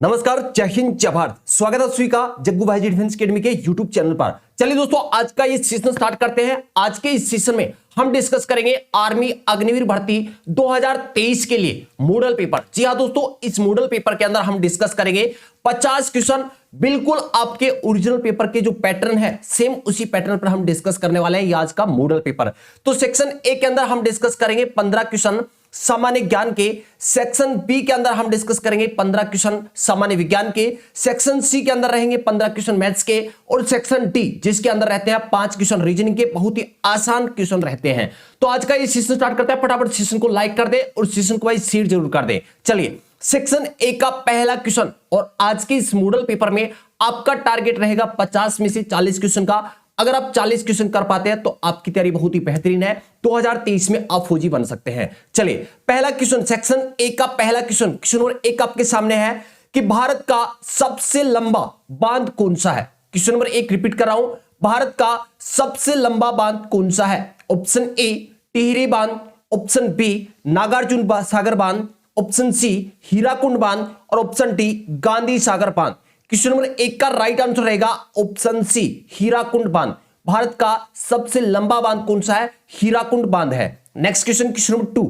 नमस्कार, जय हिंद, जय भारत। स्वागत है सभी का जग्गू भाई जी डिफेंस एकेडमी के यूट्यूब चैनल पर। चलिए दोस्तों, आज का ये सेशन स्टार्ट करते हैं। आज के इस सेशन में हम डिस्कस करेंगे आर्मी अग्निवीर भर्ती 2023 के लिए मॉडल पेपर। जी हाँ दोस्तों, इस मॉडल पेपर के अंदर हम डिस्कस करेंगे 50 क्वेश्चन, बिल्कुल आपके ओरिजिनल पेपर के जो पैटर्न है सेम उसी पैटर्न पर हम डिस्कस करने वाले हैं। ये आज का मॉडल पेपर। तो सेक्शन ए के अंदर हम डिस्कस करेंगे 15 क्वेश्चन सामान्य ज्ञान के। सेक्शन बी के अंदर हम डिस्कस करेंगे 15 क्वेश्चन सामान्य विज्ञान के। सेक्शन सी के अंदर रहेंगे 15 क्वेश्चन मैथ्स के। और सेक्शन डी जिसके अंदर रहते हैं 5 क्वेश्चन रीजनिंग के। बहुत ही आसान क्वेश्चन रहते हैं। तो आज का ये सेशन स्टार्ट करते हैं। फटाफट सेशन को लाइक कर दे और सेशन को भाई शेयर जरूर कर दे। चलिए, सेक्शन ए का पहला क्वेश्चन, और आज के इस मॉडल पेपर में आपका टारगेट रहेगा 50 में से 40 क्वेश्चन का। अगर आप 40 क्वेश्चन कर पाते हैं तो आपकी तैयारी बहुत ही बेहतरीन है। 2023 में आप फौजी बन सकते हैं। चलिए, पहला क्वेश्चन, सेक्शन ए का पहला क्वेश्चन, क्वेश्चन नंबर 1 आपके सामने है कि भारत का सबसे लंबा बांध कौन सा है। क्वेश्चन नंबर 1 रिपीट कर रहा हूं, भारत का सबसे लंबा बांध कौन सा है। ऑप्शन ए टिहरी बांध, ऑप्शन बी नागार्जुन सागर बांध, ऑप्शन सी हीराकुंड बांध और ऑप्शन डी गांधी सागर बांध। क्वेश्चन नंबर 1 का राइट आंसर रहेगा ऑप्शन सी हीराकुंड बांध। भारत का सबसे लंबा बांध कौन सा है? हीराकुंड बांध है। Next question, question number 2।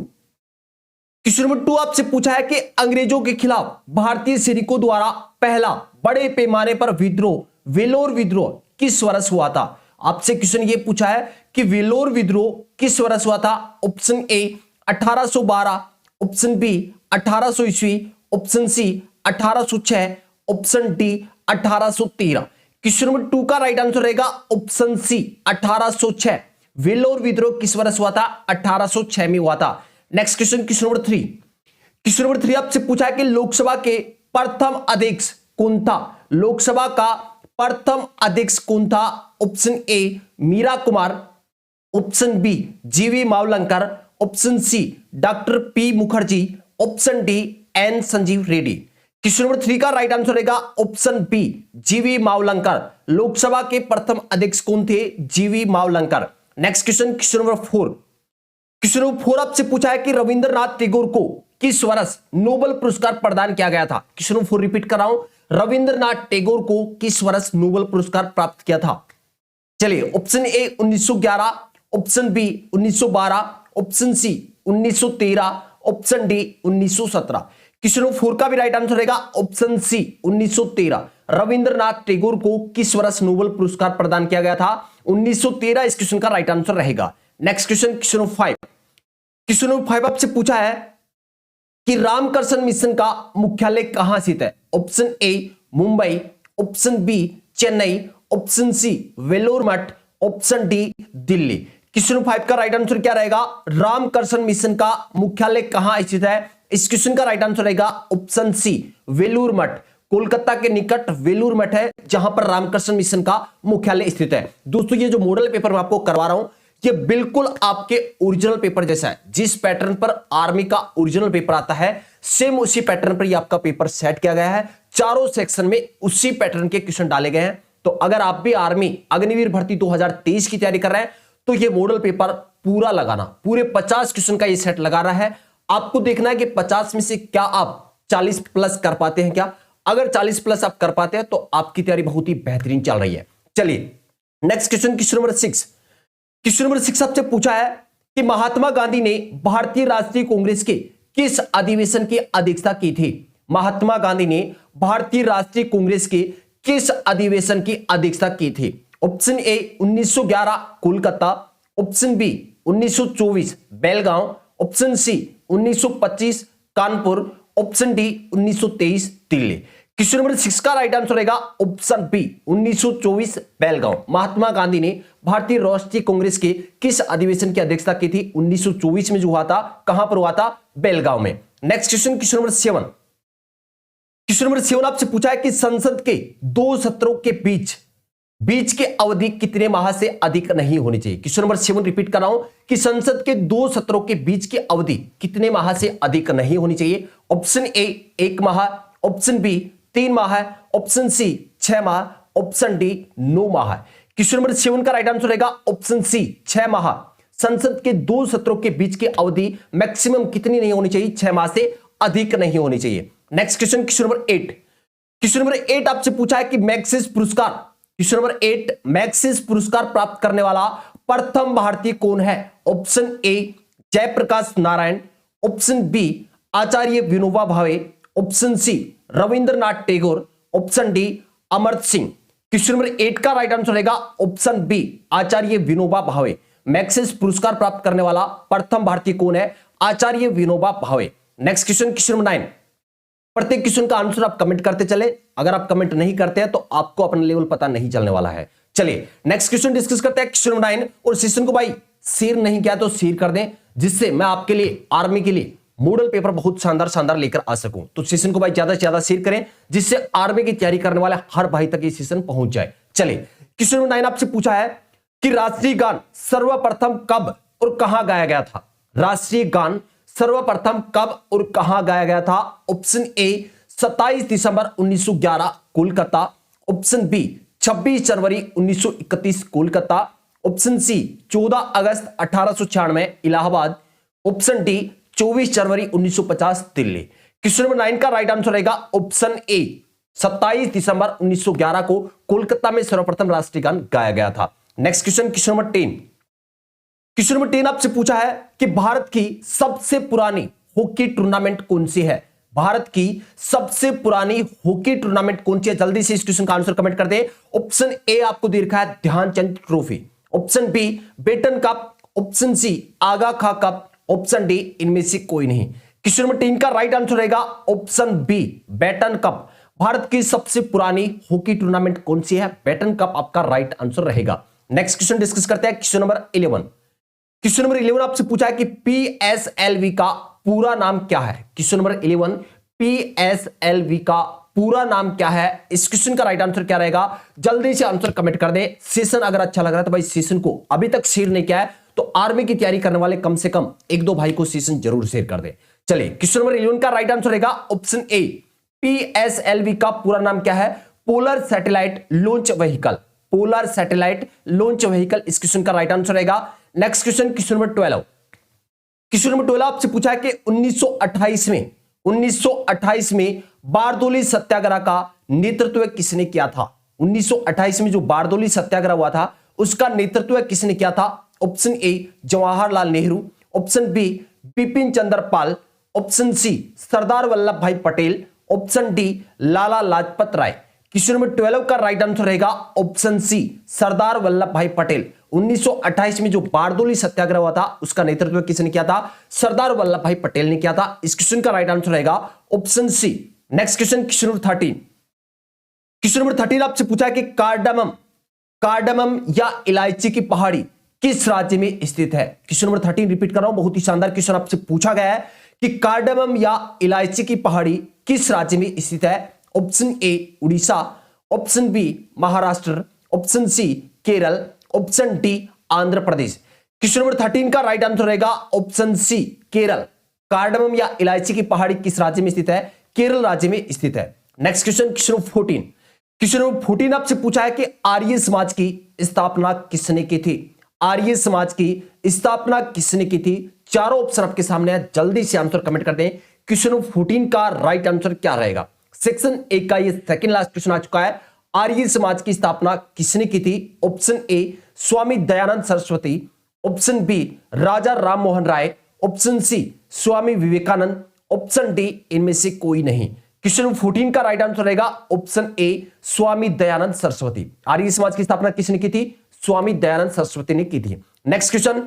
Question number 2 आपसे पूछा है कि अंग्रेजों के खिलाफ भारतीय सैनिकों द्वारा पहला बड़े पैमाने पर विद्रोह, वेलोर विद्रोह किस वर्ष हुआ था। आपसे क्वेश्चन ये पूछा है कि वेलोर विद्रोह किस वर्ष हुआ था। ऑप्शन ए 1812, ऑप्शन बी 1800 ईस्वी, option C 1806, option D 1813। Question number 2 का राइट आंसर रहेगा ऑप्शन सी 1806। वेलोर विद्रोह किस वर्ष हुआ था? 1806 में हुआ था। Next question, question number 3। Question number 3 आपसे पूछा है कि लोकसभा के प्रथम अध्यक्ष कौन था। लोकसभा का प्रथम अध्यक्ष कौन था। Option A Meira Kumar, option B G V Mavalankar, option C doctor P Mukherjee, option D N Sanjiva Reddy. Question number 3 का राइट आंसर रहेगा option B G V Mavalankar. Lok Sabha के प्रथम अध्यक्ष कौन थे? G V Mavalankar. Next question, question number 4। Question number 4 आपसे पूछा है कि रविंद्रनाथ टैगोर को किस वर्ष नोबेल पुरस्कार प्रदान किया गया था। क्वेश्चन नंबर 4 रिपीट कर रहा हूं, रविंद्रनाथ टैगोर को किस वर्ष नोबेल पुरस्कार प्राप्त किया था। चलिए, option A 1911, option B 1912, option C 1913, option D 1917। Question number 4 का भी राइट आंसर रहेगा ऑप्शन सी 1913। रविंद्रनाथ टैगोर को किस वर्ष नोबेल पुरस्कार प्रदान किया गया था? 1913 इस क्वेश्चन का राइट आंसर रहेगा। Next question, question number 5। Question number 5 आपसे पूछा है कि रामकृष्ण मिशन का मुख्यालय कहां स्थित है। Option A Mumbai, option B Chennai, option C Belur Math, option D Delhi. Question number 5 का राइट आंसर क्या रहेगा? रामकृष्ण मिशन का मुख्यालय कहां स्थित है? इस क्वेश्चन का राइट आंसर रहेगा ऑप्शन सी वेलूर मठ। कोलकाता के निकट वेलूर मठ है जहां पर रामकृष्ण मिशन का मुख्यालय स्थित है। दोस्तों, ये जो मॉडल पेपर मैं आपको करवा रहा हूं ये बिल्कुल आपके ओरिजिनल पेपर जैसा है। जिस पैटर्न पर आर्मी का ओरिजिनल पेपर आता है सेम उसी पैटर्न पर ये आपका पेपर सेट किया गया है। चारों सेक्शन में उसी पैटर्न के क्वेश्चन डाले गए हैं। तो अगर आप भी आर्मी अग्निवीर भर्ती 2023 की तैयारी कर रहे हैं तो ये मॉडल पेपर पूरा लगाना, पूरे 50 क्वेश्चन का ये सेट लगा रहा है। आपको देखना है कि 50 में से क्या आप 40 प्लस कर पाते हैं क्या। अगर 40 प्लस आप कर पाते हैं तो आपकी तैयारी बहुत ही बेहतरीन चल रही है। चलिए, next question, question number 6। Question number 6 आपसे पूछा है कि महात्मा गांधी ने भारतीय राष्ट्रीय कांग्रेस के किस अधिवेशन की अध्यक्षता की थी। महात्मा गांधी ने भारतीय राष्ट्रीय कांग्रेस के किस अधिवेशन की अध्यक्षता की थी। Option A 1911 Kolkata, option B 1924 Belgaum, option C 1925 Kanpur, option D 1923 Delhi. Question number 6 का राइट आंसर रहेगा ऑप्शन बी 1924 बेलगांव। महात्मा गांधी ने भारतीय राष्ट्रीय कांग्रेस के किस अधिवेशन की अध्यक्षता की थी? 1924 में जो हुआ था। कहां पर हुआ था? बेलगांव में। Next question, question number 7। Question number 7 आपसे पूछा है कि संसद के 2 सत्रों के बीच की अवधि कितने माह से अधिक नहीं होनी चाहिए। क्वेश्चन नंबर 7 रिपीट कर रहा हूं कि संसद के 2 सत्रों के बीच की अवधि कितने माह से अधिक नहीं होनी चाहिए। ऑप्शन ए 1 माह, ऑप्शन बी 3 माह, ऑप्शन सी 6 माह, ऑप्शन डी 9 माह। क्वेश्चन नंबर 7 का राइट आंसर रहेगा ऑप्शन सी 6 माह। संसद के 2 सत्रों के बीच की अवधि मैक्सिमम कितनी नहीं होनी चाहिए? 6 माह से अधिक नहीं होनी चाहिए। Next question, question number 8। Question number 8 आपसे पूछा है कि मैग्सेस पुरस्कार, क्वेश्चन नंबर 8, मैग्सेस पुरस्कार प्राप्त करने वाला प्रथम भारतीय कौन है? Option A Jayaprakash Narayan, option B Acharya Vinoba Bhave, option C Rabindranath Tagore, option D Amartya Singh. Question number 8 का राइट आंसर रहेगा option B Acharya Vinoba Bhave. Magsaysay पुरस्कार प्राप्त करने वाला प्रथम भारतीय कौन है? आचार्य विनोबा भावे। Next question, question number 9। प्रत्येक क्वेश्चन का आंसर आप कमेंट करते चले, अगर आप कमेंट नहीं करते हैं तो आपको अपना लेवल पता नहीं चलने वाला है। चलिए नेक्स्ट क्वेश्चन डिस्कस करते हैं, क्वेश्चन नंबर 9। और सेशन को भाई शेयर नहीं किया तो शेयर कर दें, जिससे मैं आपके लिए आर्मी के लिए मॉडल पेपर बहुत शानदार लेकर आ सकूं। तो सेशन को भाई ज्यादा से ज्यादा शेयर करें, जिससे आर्मी की तैयारी करने वाले हर भाई तक ये सेशन पहुंच जाए। चलिए क्वेश्चन नंबर 9 आपसे पूछा है कि राष्ट्रीय गान सर्वप्रथम कब और कहां गाया गया था? राष्ट्रीय गान सर्वप्रथम कब और कहां गाया गया था? ऑप्शन ए 27 दिसंबर 1911 कोलकाता, ऑप्शन बी 26 जनवरी 1931 कोलकाता, ऑप्शन सी 14 अगस्त 1896 इलाहाबाद, ऑप्शन डी 24 जनवरी 1950 दिल्ली। क्वेश्चन नंबर 9 का राइट आंसर रहेगा ऑप्शन ए 27 दिसंबर 1911 को कोलकाता में सर्वप्रथम राष्ट्रीय गान गाया गया था। Next question, question number 10। Question number 10 आपसे पूछा है कि भारत की सबसे पुरानी हॉकी टूर्नामेंट कौन सी है? भारत की सबसे पुरानी हॉकी टूर्नामेंट कौन सी है? जल्दी से इस क्वेश्चन का आंसर कमेंट कर दे। ऑप्शन ए आपको दे रखा है Dhyan Chand trophy, option B Beighton cup, option C Aga Khan cup, option D इनमें से कोई नहीं। क्वेश्चन नंबर 10 का राइट आंसर रहेगा option B Beighton cup. Bharat की सबसे पुरानी हॉकी टूर्नामेंट कौन सी है? बेटन कप आपका राइट आंसर रहेगा। नेक्स्ट क्वेश्चन डिस्कस करते हैं, क्वेश्चन नंबर 11। क्वेश्चन नंबर 11 आपसे पूछा है कि पीएसएलवी का पूरा नाम क्या है? क्वेश्चन नंबर 11, पीएसएलवी का पूरा नाम क्या है? इस क्वेश्चन का राइट आंसर क्या रहेगा? जल्दी से आंसर कमेंट कर दे। सेशन अगर अच्छा लग रहा है तो भाई सेशन को अभी तक शेयर नहीं किया है तो आर्मी की तैयारी करने वाले कम से कम 1-2 भाई को सेशन जरूर शेयर कर दे। चलिए क्वेश्चन नंबर 11 का राइट आंसर रहेगा ऑप्शन ए, पीएसएलवी का पूरा नाम क्या है? Polar satellite launch vehicle, polar satellite launch vehicle इस क्वेश्चन का राइट आंसर रहेगा। Next question, question number 12। Question number 12 आपसे पूछा है कि 1928 में बारदोली सत्याग्रह का नेतृत्व किसने किया था? 1928 में जो बारदोली सत्याग्रह हुआ था उसका नेतृत्व किसने किया था? Option A Jawaharlal Nehru, option B Bipin Chandra Pal, option C Sardar Vallabh Bhai Patel, option D Lala Lajpat Rai. Question number 12 का राइट आंसर रहेगा ऑप्शन सी सरदार वल्लभ भाई पटेल। 1928 में जो बारदोली सत्याग्रह हुआ था उसका नेतृत्व किसने किया था? सरदार वल्लभ भाई पटेल ने किया था। इस क्वेश्चन का राइट आंसर रहेगा option C. Next question, question number 13। Question number 13 आपसे पूछा है कि कार्डमम या इलायची की पहाड़ी किस राज्य में स्थित है? क्वेश्चन नंबर 13 रिपीट कर रहा हूं, बहुत ही शानदार क्वेश्चन आपसे पूछा गया है कि कार्डमम या इलायची की पहाड़ी किस राज्य में स्थित है? Option A Orissa, option B Maharashtra, option C Kerala, option D Andhra Pradesh. Question number 13 का राइट आंसर रहेगा ऑप्शन सी केरल। कार्डमम या इलायची की पहाड़ी किस राज्य में स्थित है? केरल राज्य में स्थित है। Next question, question number 14। Question number 14 आपसे पूछा है कि आर्य समाज की स्थापना किसने की थी? आर्य समाज की स्थापना किसने की थी? चारों ऑप्शन आपके सामने है, जल्दी से आंसर कमेंट कर दें। क्वेश्चन नंबर 14 का राइट आंसर क्या रहेगा? सेक्शन 1 का ये सेकंड लास्ट क्वेश्चन आ चुका है। आर्य समाज की स्थापना किसने की थी? Option A Swami Dayanand Saraswati, option B Raja Ram Mohan Roy, option C Swami Vivekananda, option D इनमें से कोई नहीं। क्वेश्चन नंबर 14 का राइट आंसर रहेगा ऑप्शन ए स्वामी दयानंद सरस्वती। आर्य समाज की स्थापना किसने की थी? स्वामी दयानंद सरस्वती ने की थी। नेक्स्ट क्वेश्चन,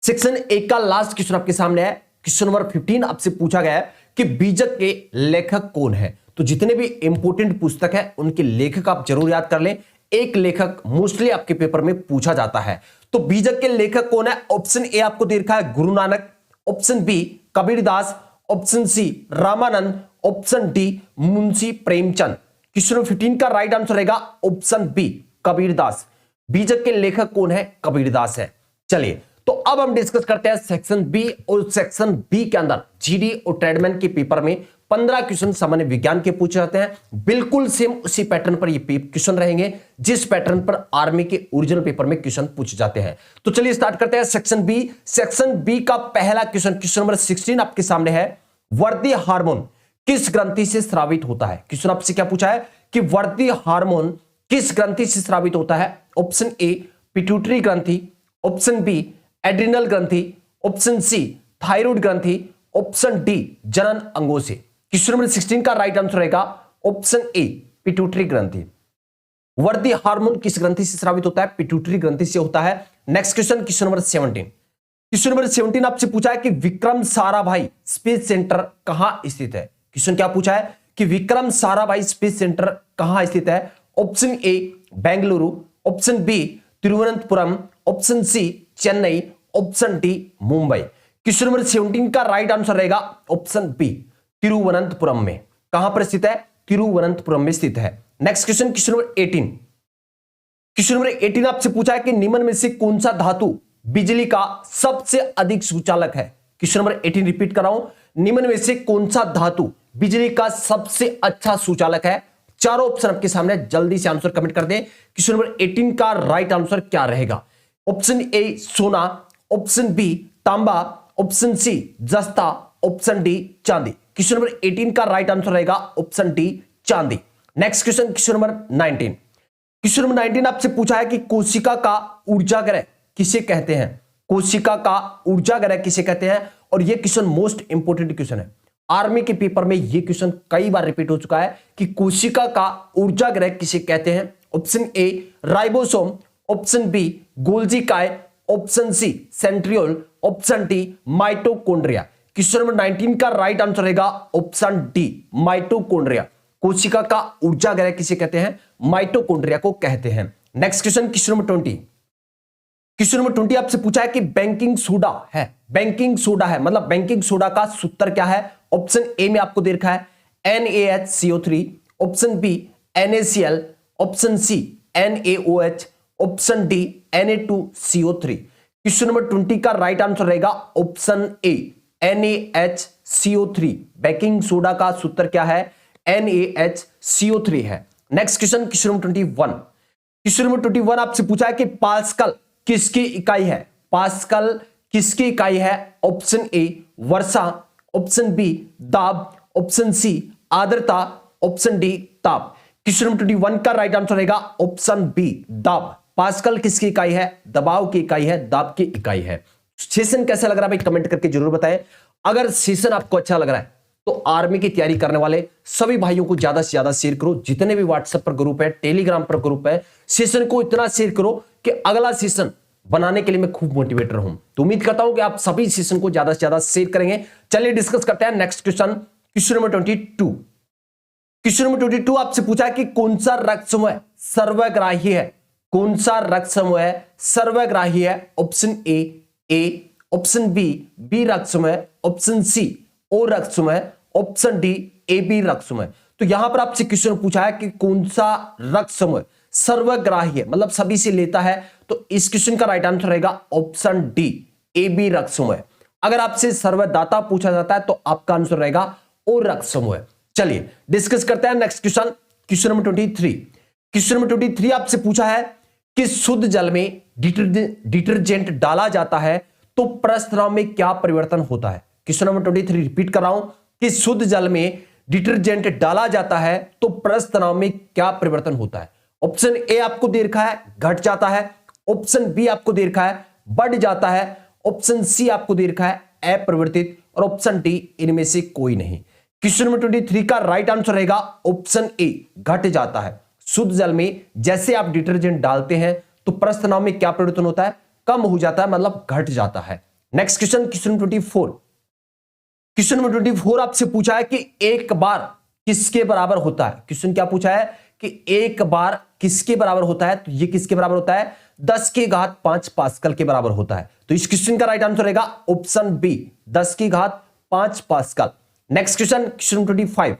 सेक्शन 1 का लास्ट क्वेश्चन आपके सामने है। क्वेश्चन नंबर 15 आपसे पूछा गया है कि बीजक के लेखक कौन है? तो जितने भी इंपोर्टेंट पुस्तक है उनके लेखक आप जरूर याद कर लें। एक लेखक मोस्टली आपके पेपर में पूछा जाता है, तो बीजक के लेखक कौन है? ऑप्शन ए आपको दे रखा है Guru Nanak, option B Kabirdas, option C Ramanand, option D Munshi Premchand. Question number 15 का राइट आंसर रहेगा ऑप्शन बी कबीरदास। बीजक के लेखक कौन है? कबीरदास है। चलिए तो अब हम डिस्कस करते हैं सेक्शन बी, और सेक्शन बी के अंदर जीडी और ट्रेडमैन के पेपर में 15 क्वेश्चन सामान्य विज्ञान के पूछे जाते हैं। बिल्कुल सेम उसी पैटर्न पर ये क्वेश्चन रहेंगे जिस पैटर्न पर आर्मी के ओरिजिनल पेपर में क्वेश्चन पूछे जाते हैं। तो चलिए स्टार्ट करते हैं सेक्शन बी। सेक्शन बी का पहला क्वेश्चन, क्वेश्चन नंबर 16 आपके सामने है। वर्दी हार्मोन किस ग्रंथि से स्रावित होता है? क्वेश्चन आपसे क्या पूछा है कि वर्दी हार्मोन किस ग्रंथि से स्रावित होता है? ऑप्शन ए पिट्यूटरी ग्रंथि, ऑप्शन बी एड्रिनल ग्रंथि, ऑप्शन सी थायराइड ग्रंथि, ऑप्शन डी जनन अंगों से। क्वेश्चन नंबर 16 का राइट आंसर रहेगा ऑप्शन ए पिट्यूटरी ग्रंथि। वर्दी हार्मोन किस ग्रंथि से स्रावित होता है? पिट्यूटरी ग्रंथि से होता है। Next question, question number 17। Question number 17 आपसे पूछा है कि विक्रम साराभाई स्पेस सेंटर कहां स्थित है? क्वेश्चन क्या पूछा है कि विक्रम साराभाई स्पेस सेंटर कहां स्थित है? Option A Bengaluru, option B Thiruvananthapuram, option C Chennai, option D Mumbai. Question number 17 का राइट आंसर रहेगा ऑप्शन बी तिरुवनंतपुरम में। कहां पर स्थित है? तिरुवनंतपुरम में स्थित है। Next question, question number 18। Question number 18 आपसे पूछा है कि निम्न में से कौन सा धातु बिजली का सबसे अधिक सुचालक है? क्वेश्चन नंबर 18 रिपीट कर रहा हूं, निम्न में से कौन सा धातु बिजली का सबसे अच्छा सुचालक है? चारों ऑप्शन आपके सामने, जल्दी से आंसर कमेंट कर दें। क्वेश्चन नंबर 18 का राइट आंसर क्या रहेगा? ऑप्शन ए सोना, ऑप्शन बी तांबा, ऑप्शन सी जस्ता, ऑप्शन डी चांदी। क्वेश्चन नंबर 18 का राइट आंसर रहेगा ऑप्शन डी चांदी। Next question, question number 19। Question number 19 आपसे पूछा है कि कोशिका का ऊर्जा ग्रह किसे कहते हैं? कोशिका का ऊर्जा ग्रह किसे कहते हैं? और यह क्वेश्चन मोस्ट इंपोर्टेंट क्वेश्चन है। आर्मी के पेपर में यह क्वेश्चन कई बार रिपीट हो चुका है कि कोशिका का ऊर्जा ग्रह किसे कहते हैं? Option A ribosome, option B Golgi काय, option C centriole, option D mitochondria. Question number 19 का राइट आंसर रहेगा ऑप्शन डी माइटोकॉन्ड्रिया। कोशिका का ऊर्जा ग्रह किसे कहते हैं? माइटोकॉन्ड्रिया को कहते हैं। Next question, question number 20। Question number 20 आपसे पूछा है कि बेकिंग सोडा है, बेकिंग सोडा है मतलब बेकिंग सोडा का सूत्र क्या है? ऑप्शन ए में आपको दे रखा है NaHCO3, option B NaCl, option C NaOH, option D Na2CO3। Question number 20 का राइट आंसर रहेगा option A NaHCO3। Baking soda का सूत्र क्या है? NaHCO3 है। Next question, question number 21। Question number 21 आपसे पूछा है कि पास्कल किसकी इकाई है? पास्कल किसकी इकाई है? ऑप्शन ए वर्षा, ऑप्शन बी दाब, ऑप्शन सी आर्द्रता, ऑप्शन डी ताप। क्वेश्चन नंबर 21 का राइट आंसर रहेगा ऑप्शन बी दाब। पास्कल किसकी इकाई है? दबाव की इकाई है, दाब की इकाई है। सेशन कैसा लग रहा है भाई कमेंट करके जरूर बताएं। अगर सेशन आपको अच्छा लग रहा है तो आर्मी की तैयारी करने वाले सभी भाइयों को ज्यादा से ज्यादा शेयर करो। जितने भी व्हाट्सएप पर ग्रुप है, टेलीग्राम पर ग्रुप है, सेशन को इतना शेयर करो कि अगला सेशन बनाने के लिए मैं खूब मोटिवेट रहूं। तो उम्मीद करता हूं कि आप सभी सेशन को ज्यादा से ज्यादा शेयर करेंगे। चलिए डिस्कस करते हैं next question, question number 22। Question number 22 आपसे पूछा है कि कौन सा रक्त समूह सर्वग्राही है? कौन सा रक्त समूह सर्वग्राही है? ऑप्शन ए, ऑप्शन बी रक्त समूह, ऑप्शन सी ओ रक्त समूह, ऑप्शन डी AB रक्त समूह। तो यहां पर आपसे क्वेश्चन पूछा है कि कौन सा रक्त समूह सर्वग्राही है मतलब सभी से लेता है, तो इस क्वेश्चन का राइट आंसर रहेगा ऑप्शन डी AB रक्त समूह। अगर आपसे सर्वदाता पूछा जाता है तो आपका आंसर रहेगा ओ रक्त समूह। चलिए डिस्कस करते हैं next question, question number 23। Question number 23 आपसे पूछा है कि शुद्ध जल में डिटर्जेंट डाला जाता है तो प्रस्ताव में क्या परिवर्तन होता है? क्वेश्चन नंबर 23 रिपीट कर रहा हूं कि शुद्ध जल में डिटर्जेंट डाला जाता है तो प्रस्ताव में क्या परिवर्तन होता है? ऑप्शन ए आपको दे रखा है घट जाता है, ऑप्शन बी आपको दे रखा है बढ़ जाता है, ऑप्शन सी आपको दे रखा है अपरिवर्तित, और ऑप्शन डी इनमें से कोई नहीं। क्वेश्चन नंबर 23 का राइट आंसर रहेगा ऑप्शन ए घट जाता है। शुद्ध जल में जैसे आप डिटर्जेंट डालते हैं तो प्रस्ताव में क्या परिवर्तन होता है? कम हो जाता है मतलब घट जाता है। Next question, question number 24। Question number 24 आपसे पूछा है कि एक बार किसके बराबर होता है? क्वेश्चन क्या पूछा है कि एक बार किसके बराबर होता है? तो ये किसके बराबर होता है? 10 की घात 5 पास्कल के बराबर होता है। तो इस क्वेश्चन का राइट आंसर रहेगा ऑप्शन बी 10 की घात 5 pascal. Next question, question number 25।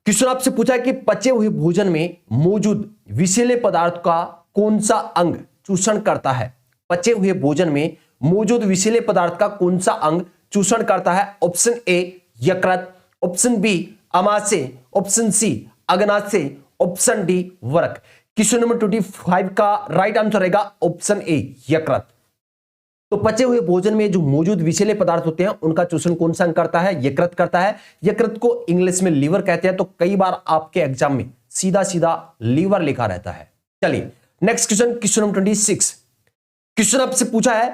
Question आपसे पूछा है कि पचे हुए भोजन में मौजूद विषैले पदार्थ का कौन सा अंग चूषण करता है? पचे हुए भोजन में मौजूद विषैले पदार्थ का कौन सा अंग चूषण करता है? ऑप्शन ए यकृत, ऑप्शन बी अमाशय, ऑप्शन सी अग्नाशय, ऑप्शन डी वृक्क। क्वेश्चन नंबर 25 का राइट आंसर रहेगा ऑप्शन ए यकृत। तो पचे हुए भोजन में जो मौजूद विषैले पदार्थ होते हैं उनका चूषण कौन सा अंग करता है? यकृत करता है। यकृत को इंग्लिश में लीवर कहते हैं। तो कई बार आपके एग्जाम में सीधा सीधा लीवर लिखा रहता है। चलिए next question, question number 26। Question आपसे पूछा है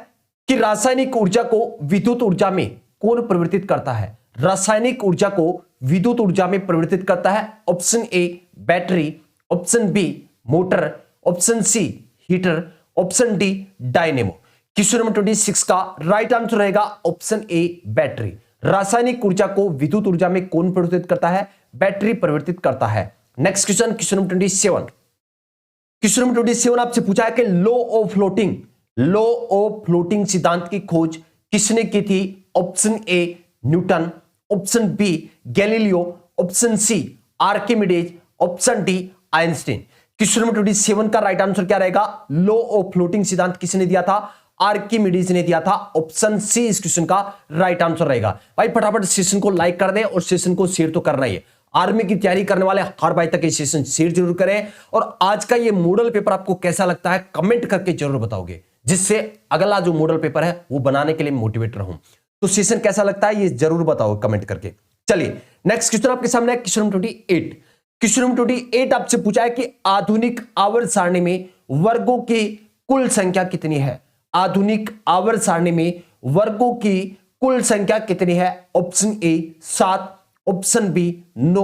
कि रासायनिक ऊर्जा को विद्युत ऊर्जा में कौन परिवर्तित करता है? रासायनिक ऊर्जा को विद्युत ऊर्जा में परिवर्तित करता है। Option A battery, option B motor, option C heater, option D dynamo. Question number 26 का राइट आंसर रहेगा ऑप्शन ए बैटरी। रासायनिक ऊर्जा को विद्युत ऊर्जा में कौन परिवर्तित करता है? बैटरी परिवर्तित करता है। Next question, question number 27। Question number 27 आपसे पूछा है कि लॉ ऑफ फ्लोटिंग सिद्धांत की खोज किसने की थी? Option A Newton, option B Galileo, option C Archimedes, option D Einstein. Question number 27 का राइट आंसर क्या रहेगा? लॉ ऑफ फ्लोटिंग सिद्धांत किसने दिया था? आर्किमिडीज ने दिया था। ऑप्शन सी इस क्वेश्चन का राइट आंसर रहेगा। भाई फटाफट सेशन को लाइक कर दें और सेशन को शेयर तो करना ही है। आर्मी की तैयारी करने वाले हर भाई तक ये सेशन शेयर जरूर करें। और आज का ये मॉडल पेपर आपको कैसा लगता है कमेंट करके जरूर बताओगे, जिससे अगला जो मॉडल पेपर है वो बनाने के लिए मोटिवेट रहूं। तो सेशन कैसा लगता है ये जरूर बताओ कमेंट करके। चलिए नेक्स्ट क्वेश्चन आपके सामने है, क्वेश्चन नंबर 28। क्वेश्चन नंबर 28 आपसे पूछा है कि आधुनिक आवर्त सारणी में वर्गों की कुल संख्या कितनी है? आधुनिक आवर्त सारणी में वर्गों की कुल संख्या कितनी है? Option A 7, option B 9,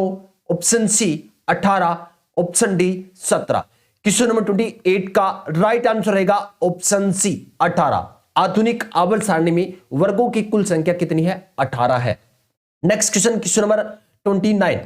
option C 18, option D 17। Question number 28 का राइट आंसर रहेगा ऑप्शन सी 18। आधुनिक आवर्त सारणी में वर्गों की कुल संख्या कितनी है? 18 है। Next question, question number 29।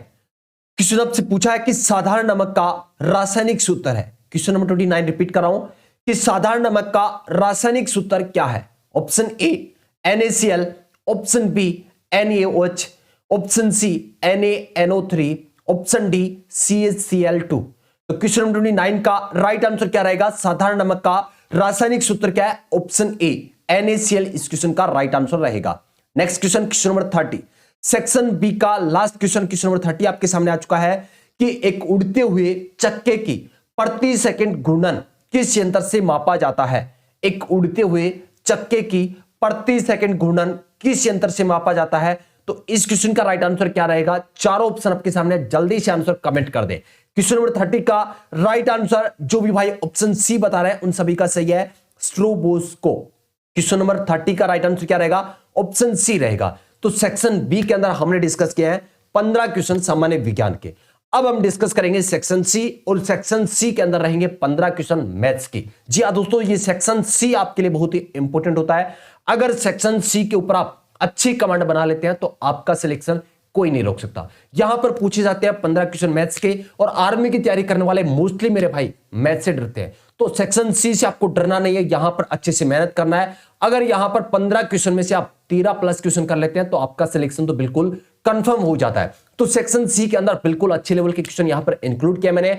Question आपसे पूछा है कि साधारण नमक का रासायनिक सूत्र है। क्वेश्चन नंबर 29 रिपीट कर रहा हूं कि साधारण नमक का रासायनिक सूत्र क्या है? Option A NaCl, option B NaOH, option C NaNO3, option D CaCl2। तो क्वेश्चन नंबर 29 का राइट आंसर क्या रहेगा? साधारण नमक का रासायनिक सूत्र क्या है? ऑप्शन ए NaCl इस क्वेश्चन का राइट आंसर रहेगा। Next question, question number 30 section B का लास्ट क्वेश्चन, क्वेश्चन नंबर 30 आपके सामने आ चुका है कि एक उड़ते हुए चक्के की प्रति सेकंड घूर्णन किस यंत्र से मापा जाता है? एक उड़ते हुए चक्के की प्रति सेकंड घूर्णन किस यंत्र से मापा जाता है? तो इस क्वेश्चन का राइट आंसर क्या रहेगा? चारों ऑप्शन आपके सामने, जल्दी से आंसर कमेंट कर दे। क्वेश्चन नंबर 30 का राइट आंसर जो भी भाई ऑप्शन सी बता रहे हैं उन सभी का सही है, स्ट्रोबोस्कोप। क्वेश्चन नंबर 30 का राइट आंसर क्या रहेगा? ऑप्शन सी रहेगा। तो सेक्शन बी के अंदर हमने डिस्कस किया है 15 क्वेश्चन सामान्य विज्ञान के। अब हम डिस्कस करेंगे सेक्शन सी, और सेक्शन सी के अंदर रहेंगे 15 क्वेश्चन मैथ्स की। जी हाँ दोस्तों, ये सेक्शन सी आपके लिए बहुत ही इंपॉर्टेंट होता है। अगर सेक्शन सी के ऊपर आप अच्छी कमांड बना लेते हैं तो आपका सिलेक्शन कोई नहीं रोक सकता। यहां पर पूछे जाते हैं 15 क्वेश्चन मैथ्स के, और आर्मी की तैयारी करने वाले मोस्टली मेरे भाई मैथ्स से डरते हैं। तो सेक्शन सी से आपको डरना नहीं है, यहां पर अच्छे से मेहनत करना है। अगर यहां पर 15 क्वेश्चन में से आप 13 प्लस क्वेश्चन कर लेते हैं तो आपका सिलेक्शन तो बिल्कुल कंफर्म हो जाता है। तो सेक्शन सी के अंदर बिल्कुल अच्छे लेवल के क्वेश्चन यहां पर इंक्लूड किया मैंने।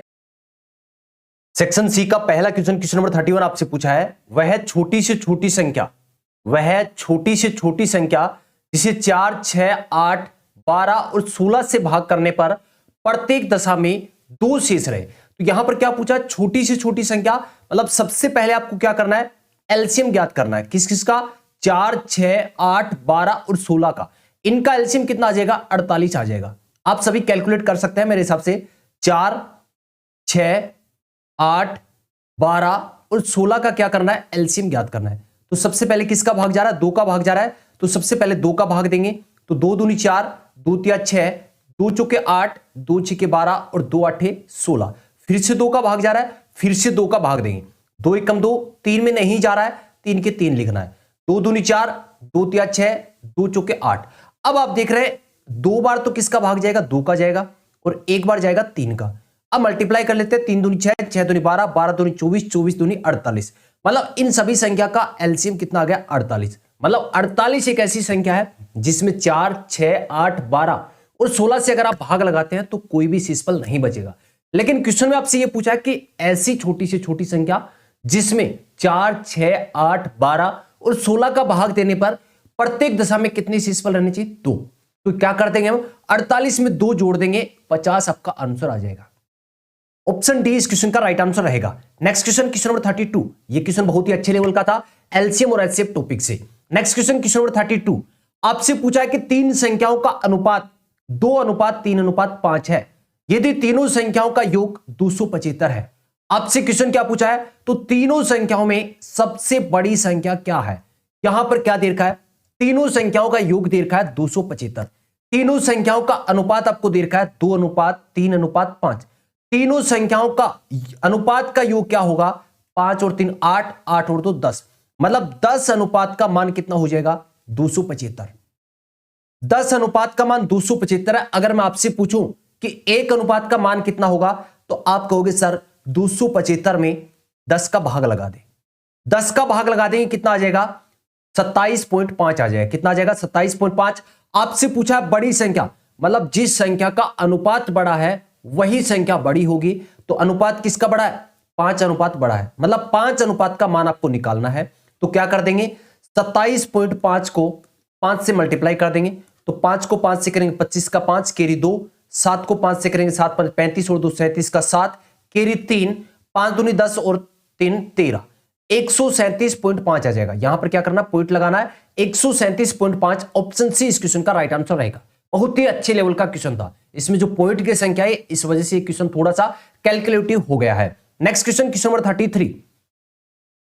सेक्शन सी का पहला क्वेश्चन, क्वेश्चन नंबर 31 आपसे पूछा है, वह छोटी से छोटी संख्या, वह छोटी से छोटी संख्या जिसे 4, 6, 8, 12 और 16 से भाग करने पर प्रत्येक दशा में 2 शेष रहे। तो यहां पर क्या पूछा? छोटी से छोटी संख्या, मतलब सबसे पहले आपको क्या करना है? एलसीएम ज्ञात करना है। किस किस का? 4, 6, 8, 12 और 16 का। इनका एलसीएम कितना आ जाएगा? 48 आ जाएगा। आप सभी कैलकुलेट कर सकते हैं मेरे हिसाब से। 4, 6, 8, 12 और 16 का क्या करना है? एलसीएम ज्ञात करना है। तो सबसे पहले किसका भाग जा रहा है? 2 का भाग जा रहा है। तो सबसे पहले 2 का भाग देंगे। तो 2 दूनी 4, 2 तिया 6, 2 चौके 8, 2 छक्के 12 और 2 आठे 16। फिर से 2 का भाग जा रहा है, फिर से 2 का भाग देंगे। 2 एकम 2, 3 में नहीं जा रहा है, 3 के 3 लिखना है। 2 दूनी 4, 2 तिया 6, 2 चौके 8। अब आप देख रहे हैं 2 बार तो किसका भाग जाएगा? 2 का जाएगा, और 1 बार जाएगा 3 का। अब मल्टीप्लाई कर लेते हैं। 3 दूनी 6, 6 दूनी 12, 12 दूनी 24, 24 दूनी 48। मतलब इन सभी संख्या का एलसीएम कितना आ गया? 48। मतलब 48 एक ऐसी संख्या है जिसमें 4, 6, 8, 12 और 16 से अगर आप भाग लगाते हैं तो कोई भी शेषफल नहीं बचेगा। लेकिन क्वेश्चन में आपसे यह पूछा है कि ऐसी छोटी से छोटी संख्या जिसमें 4, 6, 8, 12 और 16 का भाग देने पर प्रत्येक दशा में कितने शेषफल रहने चाहिए? 2। तो क्या कर देंगे हम? 48 में 2 जोड़ देंगे, 50 आपका आंसर आ जाएगा। ऑप्शन डी इस क्वेश्चन का राइट आंसर रहेगा। Next question, question number 32। ये क्वेश्चन बहुत ही अच्छे लेवल का था, एलसीएम और एचसीएफ टॉपिक से। नेक्स्ट क्वेश्चन, क्वेश्चन नंबर 32 आपसे पूछा है कि तीन संख्याओं का अनुपात 2:3:5 है, यदि तीनों संख्याओं का योग 275 है। आपसे क्वेश्चन क्या पूछा है, तो तीनों संख्याओं में सबसे बड़ी संख्या क्या है। यहां पर क्या दे रखा है, तीनों संख्याओं का योग दे रखा है 275। तीनों संख्याओं का अनुपात आपको दे रखा है 2:3:5। तीनों संख्याओं का अनुपात का योग क्या होगा, 5 और 3 8, 8 और 2 10, मतलब 10 अनुपात का मान कितना हो जाएगा, 275। 10 अनुपात का मान 275 है। अगर मैं आपसे पूछूं कि 1 अनुपात का मान कितना होगा, तो आप कहोगे सर 275 में 10 का भाग लगा दे। 10 का भाग लगा देंगे कितना आ जाएगा, 27.5 आ जाएगा। कितना आ जाएगा, 27.5। आपसे पूछा है बड़ी संख्या, मतलब जिस संख्या का अनुपात बड़ा है वही संख्या बड़ी होगी। तो अनुपात किसका बड़ा है, 5 अनुपात बड़ा है, मतलब 5 अनुपात का मान आपको निकालना है। तो क्या कर देंगे, 27.5 को 5 से मल्टीप्लाई कर देंगे। तो 5 को 5 से करेंगे 25 का 5, कैरी 2। 7 को 5 से करेंगे 7 5 35 और 2 37 का 7, कैरी 3, 5 दूनी 10 और 3 13, 137.5 आ जाएगा। यहां पर क्या करना, पॉइंट लगाना है, 137.5। ऑप्शन सी इस क्वेश्चन का राइट आंसर रहेगा। बहुत ही अच्छे लेवल का क्वेश्चन था, इसमें जो पॉइंट की संख्या है इस वजह से क्वेश्चन थोड़ा सा कैलकुलेटिव हो गया है। Next question, question number 33।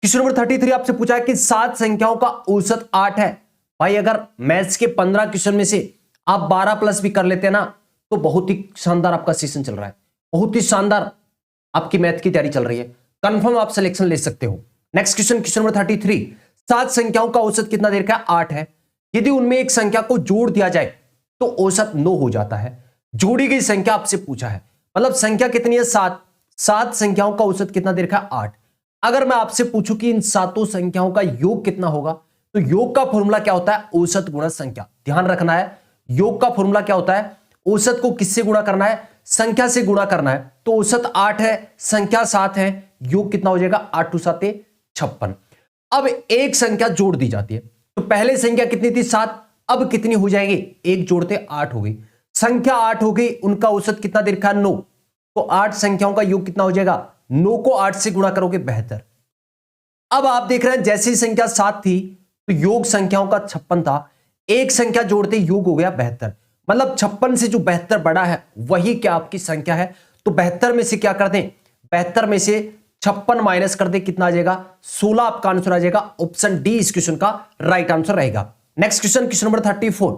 Question number 33 आपसे पूछा है कि 7 संख्याओं का औसत 8 है। भाई अगर मैथ्स के 15 क्वेश्चन में से आप 12 प्लस भी कर लेते हैं ना, तो बहुत ही शानदार आपका सेशन चल रहा है, बहुत ही शानदार आपकी मैथ की तैयारी चल रही है, कंफर्म आप सिलेक्शन ले सकते हो। Next question, question number 33। 7 संख्याओं का औसत कितना दे रखा है, 8 है। यदि उनमें एक संख्या को जोड़ दिया जाए तो औसत 9 हो जाता है। जोड़ी गई संख्या आपसे पूछा है, मतलब संख्या कितनी है, 7। 7 संख्याओं का औसत कितना दे रखा है, 8। अगर मैं आपसे पूछूं कि इन सातों संख्याओं का योग कितना होगा, तो योग का फॉर्मूला क्या होता है, औसत गुणा संख्या। ध्यान रखना है, योग का फॉर्मूला क्या होता है, औसत को किससे गुणा करना है, संख्या से गुणा करना है। तो औसत 8 है, संख्या 7 है, योग कितना हो जाएगा, 8 2 7 56। अब एक संख्या जोड़ दी जाती है, तो पहले संख्या कितनी थी, 7, अब कितनी हो जाएगी, एक जोड़ते 8 हो गई। संख्या 8 हो गई, उनका औसत कितना दे रखा है, 9। तो 8 संख्याओं का योग कितना हो जाएगा, 9 को 8 से गुणा करोगे 72। अब आप देख रहे हैं जैसी संख्या 7 थी तो योग संख्याओं का 56 था, एक संख्या जोड़ते योग हो गया 72, मतलब 56 से जो 72 बड़ा है वही क्या आपकी संख्या है। तो 72 में से क्या कर दें, 72 में से 56 माइनस कर दे, कितना आ जाएगा, 16 आपका आंसर आ जाएगा। ऑप्शन डी इस क्वेश्चन का राइट आंसर रहेगा। Next question, question number 34।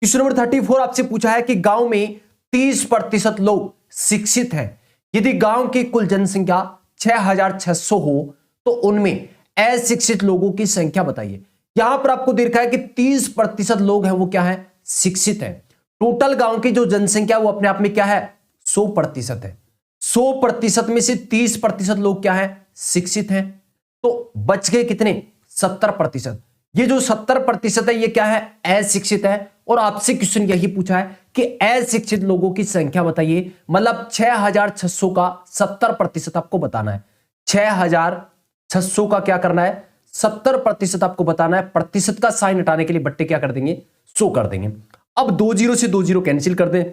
Question number 34 आपसे पूछा है कि गांव में 30% लोग शिक्षित हैं। यदि गांव की कुल जनसंख्या 6600 हो तो उनमें अशिक्षित लोगों की संख्या बताइए। यहां पर आपको दे रखा है कि 30% लोग हैं वो क्या है, शिक्षित हैं। टोटल गांव की जो जनसंख्या वो अपने आप में क्या है, 100% है। 100% में से 30% लोग क्या है, शिक्षित हैं। तो बच गए कितने, 70%। ये जो 70% है ये क्या है, अशिक्षित है। और आपसे क्वेश्चन यही पूछा है कि अशिक्षित लोगों की संख्या बताइए, मतलब 6600 का 70% आपको बताना है। 6600 का क्या करना है, 70% आपको बताना है। प्रतिशत का साइन हटाने के लिए बट्टे क्या कर देंगे, 100 कर देंगे। अब 2 0 से 2 0 कैंसिल कर दें,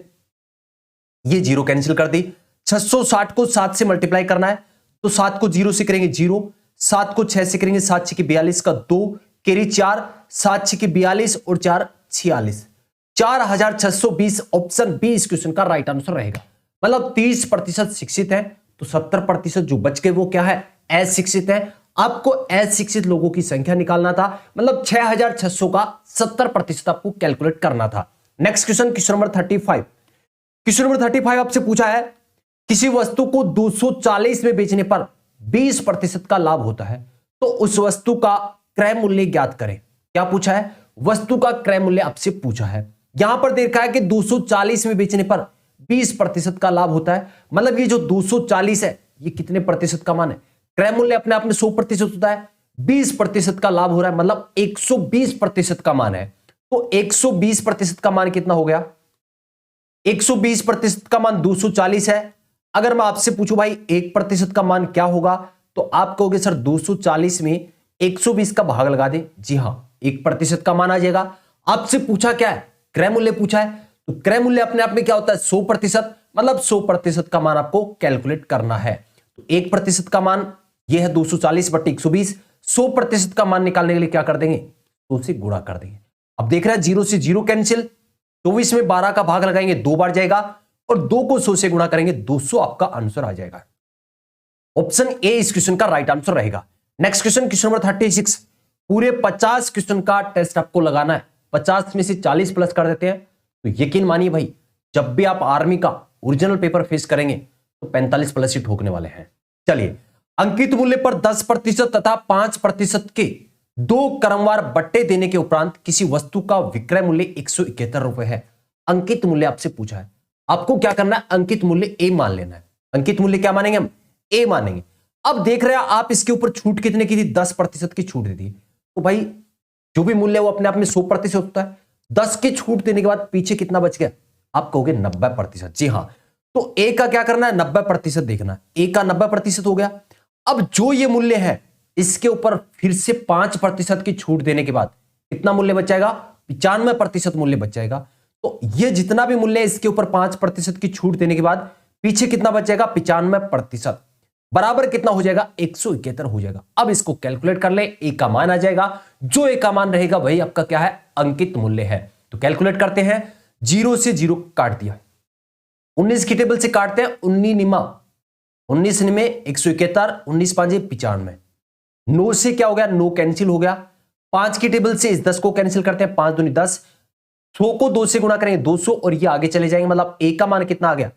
ये 0 कैंसिल कर दी। 660 को 7 से मल्टीप्लाई करना है, तो 7 को 0 से करेंगे 0, 7 को 6 से करेंगे 7 6 42 का 2, कैरी 4, 7 6 42 और 4 46, 4620। ऑप्शन बी इस क्वेश्चन का राइट आंसर रहेगा। मतलब 30% शिक्षित है, तो 70% जो बच गए वो क्या है, अशिक्षित है। आपको अशिक्षित लोगों की संख्या निकालना था, मतलब 6600 का 70% आपको कैलकुलेट करना था। Next question, question number 35। Question number 35 आपसे पूछा है, किसी वस्तु को 240 में बेचने पर 20% का लाभ होता है, तो उस वस्तु का क्रय मूल्य ज्ञात करें। क्या पूछा है, वस्तु का क्रय मूल्य आपसे पूछा है। यहां पर देखा है कि 240 में बेचने पर 20% का लाभ होता है, मतलब ये जो 240 है ये कितने प्रतिशत का मान है, क्रय मूल्य अपने आप में 100% होता है, 20% का लाभ हो रहा है, मतलब 120% का मान है। तो 120% का मान कितना हो गया, 120% का मान 240 है। अगर मैं आपसे पूछूं भाई 1% का मान क्या होगा, तो आप कहोगे सर 240 में 120 का भाग लगा दे। जी हां, 1% का मान आ जाएगा। आपसे पूछा क्या है, क्रय मूल्य पूछा है, तो क्रय मूल्य अपने आप में क्या होता है 100%, मतलब 100% का मान आपको कैलकुलेट करना है। तो 1% का मान यह है 240/120। 100% का मान निकालने के लिए क्या कर देंगे 2 से गुणा कर देंगे। अब देख रहे हैं 0 से 0 कैंसिल, 24 में 12 का भाग लगाएंगे 2 बार जाएगा और 2 को 100 से गुणा करेंगे 200 आपका आंसर आ जाएगा। ऑप्शन ए इस क्वेश्चन का राइट आंसर रहेगा। Next question, question number 36। पूरे 50 क्वेश्चन का टेस्ट आपको लगाना है, 50 में से 40 प्लस कर देते हैं। तो यकीन मानिए भाई, जब भी आप आर्मी का ओरिजिनल पेपर फेस करेंगे तो 45 प्लस ही ठोकने वाले हैं। चलिए, अंकित मूल्य पर 10% तथा 5% के 2 क्रमवार बट्टे देने के उपरांत किसी वस्तु का विक्रय मूल्य 171 रुपए है। अंकित मूल्य आपसे पूछा है, आपको क्या करना है, अंकित मूल्य ए मान लेना है। अंकित मूल्य क्या मानेंगे हम, ए मानेंगे। अब देख रहे हैं आप इसके ऊपर छूट कितने की थी, 10% की छूट दी थी। तो भाई जो भी मूल्य है वो अपने आप में 100% होता है। 10 की छूट देने के बाद पीछे कितना बच गया, आप कहोगे 90%। जी हां, तो ए का क्या करना है, 90% देखना है। ए का 90% हो गया। अब जो ये मूल्य है इसके ऊपर फिर से 5% की छूट देने के बाद कितना मूल्य बच जाएगा, 95% मूल्य बच जाएगा। तो ये जितना भी मूल्य है इसके ऊपर 5% की छूट देने के बाद पीछे कितना बच जाएगा, 95%, बराबर कितना हो जाएगा, 171 हो जाएगा। अब इसको कैलकुलेट कर ले, ए का मान आ जाएगा। जो ए का मान रहेगा वही आपका क्या है, अंकित मूल्य है। तो कैलकुलेट करते हैं, 0 से 0 काट दिया, 19 की टेबल से काटते हैं, 19 निमा 19 निमे 171, 19 पांचे 95। 9 से क्या हो गया, 9 कैंसिल हो गया। 5 की टेबल से इस 10 को कैंसिल करते हैं, 5 दूनी 10, 100 को 2 से गुणा करेंगे 200 और ये आगे चले जाएंगे। मतलब ए का मान कितना आ गया,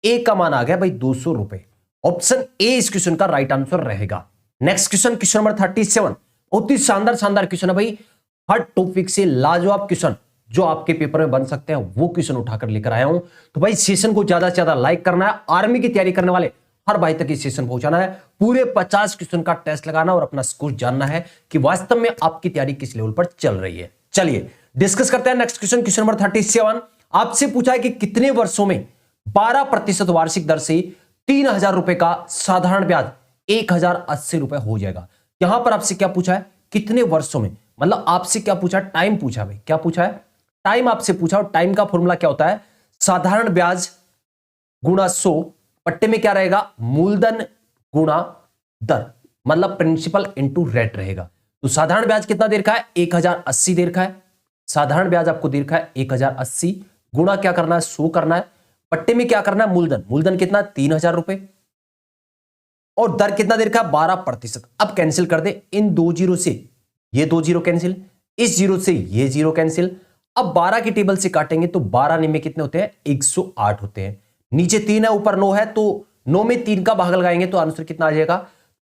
ए का मान आ गया भाई 200 रुपए। ऑप्शन ए इस क्वेश्चन का राइट आंसर रहेगा। Next question, question number 37। बहुत ही शानदार क्वेश्चन है भाई, हर टॉपिक से लाजवाब क्वेश्चन जो आपके पेपर में बन सकते हैं वो क्वेश्चन उठाकर लेकर आया हूं। तो भाई सेशन को ज्यादा से ज्यादा लाइक करना है, आर्मी की तैयारी करने वाले हर भाई तक इस सेशन पहुंचाना है, पूरे 50 क्वेश्चन का टेस्ट लगाना और अपना स्कोर जानना है कि वास्तव में आपकी तैयारी किस लेवल पर चल रही है। चलिए डिस्कस करते हैं नेक्स्ट क्वेश्चन, क्वेश्चन नंबर 37। आपसे पूछा है कि कितने वर्षों में 12% वार्षिक दर से 3000 रुपए का साधारण ब्याज 1080 रुपए हो जाएगा। यहां पर आपसे क्या पूछा है, कितने वर्षों में, मतलब आपसे क्या पूछा, टाइम पूछा भाई, क्या पूछा है, टाइम आपसे पूछा। और टाइम का फॉर्मूला क्या होता है, साधारण ब्याज गुणा 100, पट्टे में क्या रहेगा, मूलधन गुणा दर, मतलब प्रिंसिपल इनटू रेट रहेगा। तो साधारण ब्याज कितना दे रखा है, 1080 दे रखा है। साधारण ब्याज आपको दे रखा है 1080, गुणा क्या करना है, 100 करना है, पट्टे में क्या करना है, मूलधन, मूलधन कितना 3000 रुपए और दर कितना दे रखा है 12%। अब कैंसिल कर दे, इन 2 जीरो से ये 2 जीरो कैंसिल, इस जीरो से ये जीरो कैंसिल। अब 12 की टेबल से काटेंगे तो 12 में कितने होते हैं, 108 होते हैं। नीचे 3 है ऊपर 9 है, तो 9 में 3 का भाग लगाएंगे तो आंसर कितना आ जाएगा,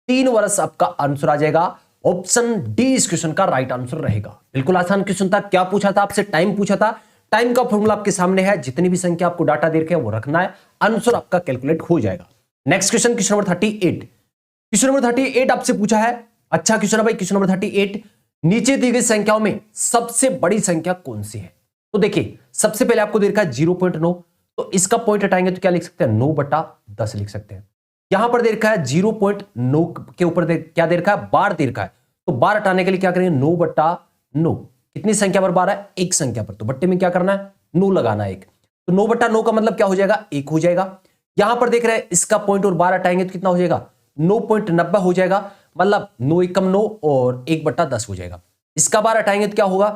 3 वर्ष आपका आंसर आ जाएगा। ऑप्शन डी इस क्वेश्चन का राइट आंसर रहेगा। बिल्कुल आसान क्वेश्चन था। क्या पूछा था आपसे, टाइम पूछा था। टाइम का फॉर्मूला आपके सामने है, जितनी भी संख्या आपको डाटा दे रखे हैं वो रखना है, आंसर आपका कैलकुलेट हो जाएगा। Next question, question number 38। Question number 38 आपसे पूछा है, अच्छा क्वेश्चन है भाई। क्वेश्चन नंबर 38, नीचे दी गई संख्याओं में सबसे बड़ी संख्या कौन सी है। तो देखिए सबसे पहले आपको दे रखा है 0.9, तो इसका पॉइंट हटाएंगे तो क्या लिख सकते हैं, 9/10 लिख सकते हैं। यहां पर दे रखा है 0.9 के ऊपर क्या दे रखा है, बार दे रखा है, तो बार हटाने के लिए क्या करेंगे, 9/9। कितनी संख्या पर बार है, एक संख्या पर, तो बट्टे में क्या करना है, 9 लगाना है एक, तो 9/9 का मतलब क्या हो जाएगा, 1 हो जाएगा। यहां पर देख रहे हैं इसका पॉइंट और बार हटाएंगे तो कितना हो जाएगा, 9.90 हो जाएगा, मतलब 9 एकम 9 और 1/10 हो जाएगा। इसका बार हटाएंगे तो क्या होगा,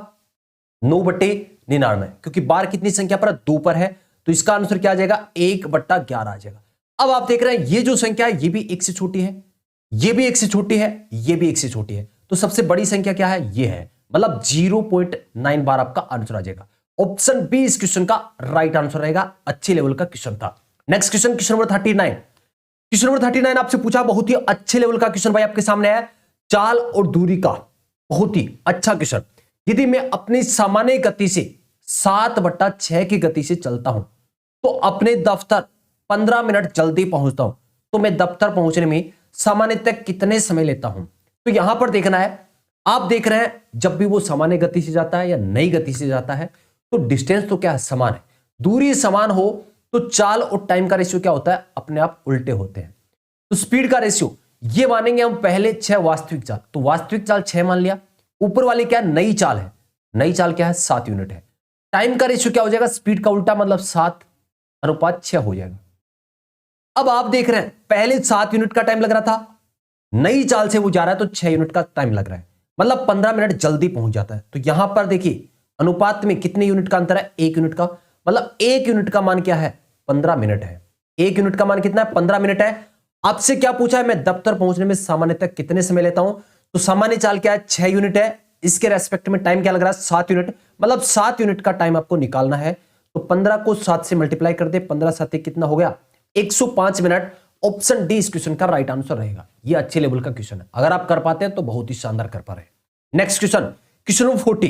9/99, क्योंकि बार कितनी संख्या पर, 2 पर है, तो इसका आंसर क्या आ जाएगा, 1/11 आ जाएगा। अब आप देख रहे हैं ये जो संख्या है ये भी 1 से छोटी है, ये भी 1 से छोटी है, ये भी 1 से छोटी है, तो सबसे बड़ी संख्या क्या है, ये है, मतलब 0.9 बार आपका आंसर आ जाएगा। ऑप्शन बी इस क्वेश्चन का राइट आंसर रहेगा। अच्छे लेवल का क्वेश्चन था। Next question, question number 39। Question number 39 आपसे पूछा, बहुत ही अच्छे लेवल का क्वेश्चन भाई आपके सामने है, चाल और दूरी का बहुत ही अच्छा क्वेश्चन। यदि मैं अपनी सामान्य गति से 7/6 की गति से चलता हूं तो अपने दफ्तर 15 मिनट जल्दी पहुंचता हूं, तो मैं दफ्तर पहुंचने में सामान्यतः कितने समय लेता हूं। तो यहां पर देखना है, आप देख रहे हैं जब भी वो सामान्य गति से जाता है या नई गति से जाता है तो डिस्टेंस तो क्या है, समान है, दूरी समान हो तो चाल और टाइम का रेशियो क्या होता है, अपने आप उल्टे होते हैं। तो स्पीड का रेशियो ये मानेंगे हम पहले 6 वास्तविक चाल, तो वास्तविक चाल 6 मान लिया, ऊपर वाली क्या है, नई चाल है, नई चाल क्या है, 7 यूनिट है, टाइम का रेशियो क्या हो जाएगा, स्पीड का उल्टा, मतलब 7:6 हो जाएगा। अब आप देख रहे हैं पहले 7 यूनिट का टाइम लग रहा था, नई चाल से वो जा रहा है तो 6 यूनिट का टाइम लग रहा है, मतलब 15 मिनट जल्दी पहुंच जाता है। तो यहां पर देखिए अनुपात में कितने यूनिट का अंतर है, 1 यूनिट का, मतलब 1 यूनिट का मान क्या है, 15 मिनट है। 1 यूनिट का मान कितना है, 15 मिनट है। आपसे क्या पूछा है, मैं दफ्तर पहुंचने में सामान्यतः कितने समय लेता हूं, तो सामान्य चाल क्या है, 6 यूनिट है। इसके रेस्पेक्ट में टाइम क्या लग रहा है, 7 यूनिट, मतलब 7 यूनिट का टाइम आपको निकालना है। तो 15 को 7 से मल्टीप्लाई कर दे, 15 7 कितना हो गया, 105 मिनट। ऑप्शन डी इस क्वेश्चन का राइट आंसर रहेगा। ये अच्छे लेवल का क्वेश्चन है, अगर आप कर पाते हैं तो बहुत ही शानदार कर पा रहे हैं। Next question, question number 40।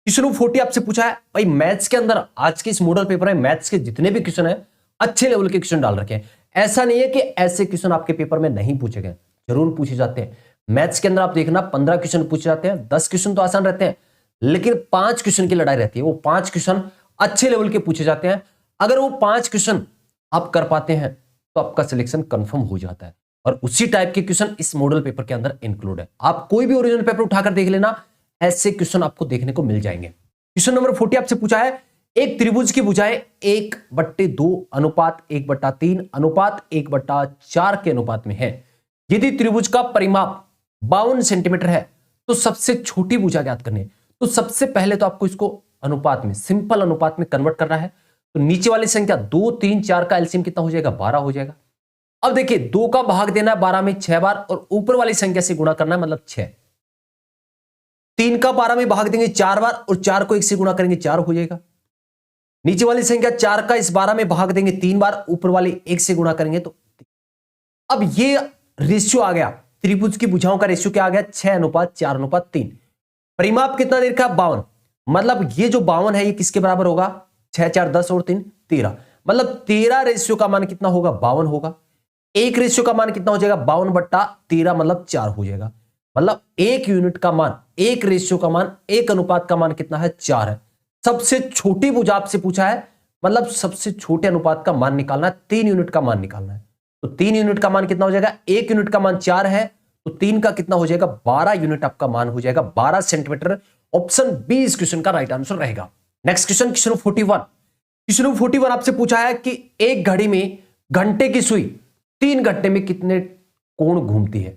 Question number 40 आपसे पूछा है, भाई मैथ्स के अंदर आज के इस मॉडल पेपर में मैथ्स के जितने भी क्वेश्चन है अच्छे लेवल के क्वेश्चन डाल रखे हैं। ऐसा नहीं है कि ऐसे क्वेश्चन आपके पेपर में नहीं पूछे गए, जरूर पूछे जाते हैं। मैथ्स के अंदर आप देखना 15 क्वेश्चन पूछे जाते हैं, 10 क्वेश्चन तो आसान रहते हैं, लेकिन 5 क्वेश्चन की लड़ाई रहती है। वो 5 क्वेश्चन अच्छे लेवल के पूछे जाते हैं। अगर वो 5 क्वेश्चन आप कर पाते हैं तो आपका सिलेक्शन कंफर्म हो जाता है, और उसी टाइप के क्वेश्चन इस मॉडल पेपर के अंदर इंक्लूड है। आप कोई भी ओरिजिनल पेपर उठाकर देख लेना, ऐसे क्वेश्चन आपको देखने को मिल जाएंगे। क्वेश्चन नंबर 40 आपसे पूछा है, एक त्रिभुज की भुजाएं 1/2 अनुपात 1/3 अनुपात 1/4 के अनुपात में है। यदि त्रिभुज का परिमाप 52 सेंटीमीटर है तो सबसे छोटी भुजा ज्ञात करनी है। तो सबसे पहले तो आपको इसको अनुपात में, सिंपल अनुपात में कन्वर्ट करना है। तो नीचे वाली संख्या 2 3 4 का एलसीएम कितना हो जाएगा, 12 हो जाएगा। अब देखिए 2 का भाग देना है 12 में 6 बार, और ऊपर वाली संख्या से गुणा करना है, मतलब 6। 3 का 12 में भाग देंगे 4 बार, और 4 को 1 से गुणा करेंगे 4 हो जाएगा। नीचे वाली संख्या 4 का इस 12 में भाग देंगे 3 बार, ऊपर वाली 1 से गुणा करेंगे तो। अब ये रेशियो आ गया, त्रिभुज की भुजाओं का रेशियो क्या आ गया, 6:4:3। परिमाप कितना दे रखा है, 52, मतलब ये जो 52 है ये किसके बराबर होगा, 6 4 10 और 3 13, मतलब 13 रेशियो का मान कितना होगा, 52 होगा। एक रेशियो का मान कितना हो जाएगा, 52/13, मतलब 4 हो जाएगा। मतलब एक यूनिट का मान, एक रेशियो का मान, एक अनुपात का मान कितना है, 4 है। सबसे छोटी भुजा आपसे पूछा है, मतलब सबसे छोटे अनुपात का मान निकालना है, 3 यूनिट का मान निकालना है। तो 3 यूनिट का मान कितना हो जाएगा, एक यूनिट का मान 4 है, तो 3 का कितना हो जाएगा, 12 यूनिट आपका मान हो जाएगा, 12 सेंटीमीटर। ऑप्शन बी इस क्वेश्चन का राइट आंसर रहेगा। Next question, question 41। क्वेश्चन 41 आपसे पूछा है कि एक घड़ी में घंटे की सुई 3 घंटे में कितने कोण घूमती है,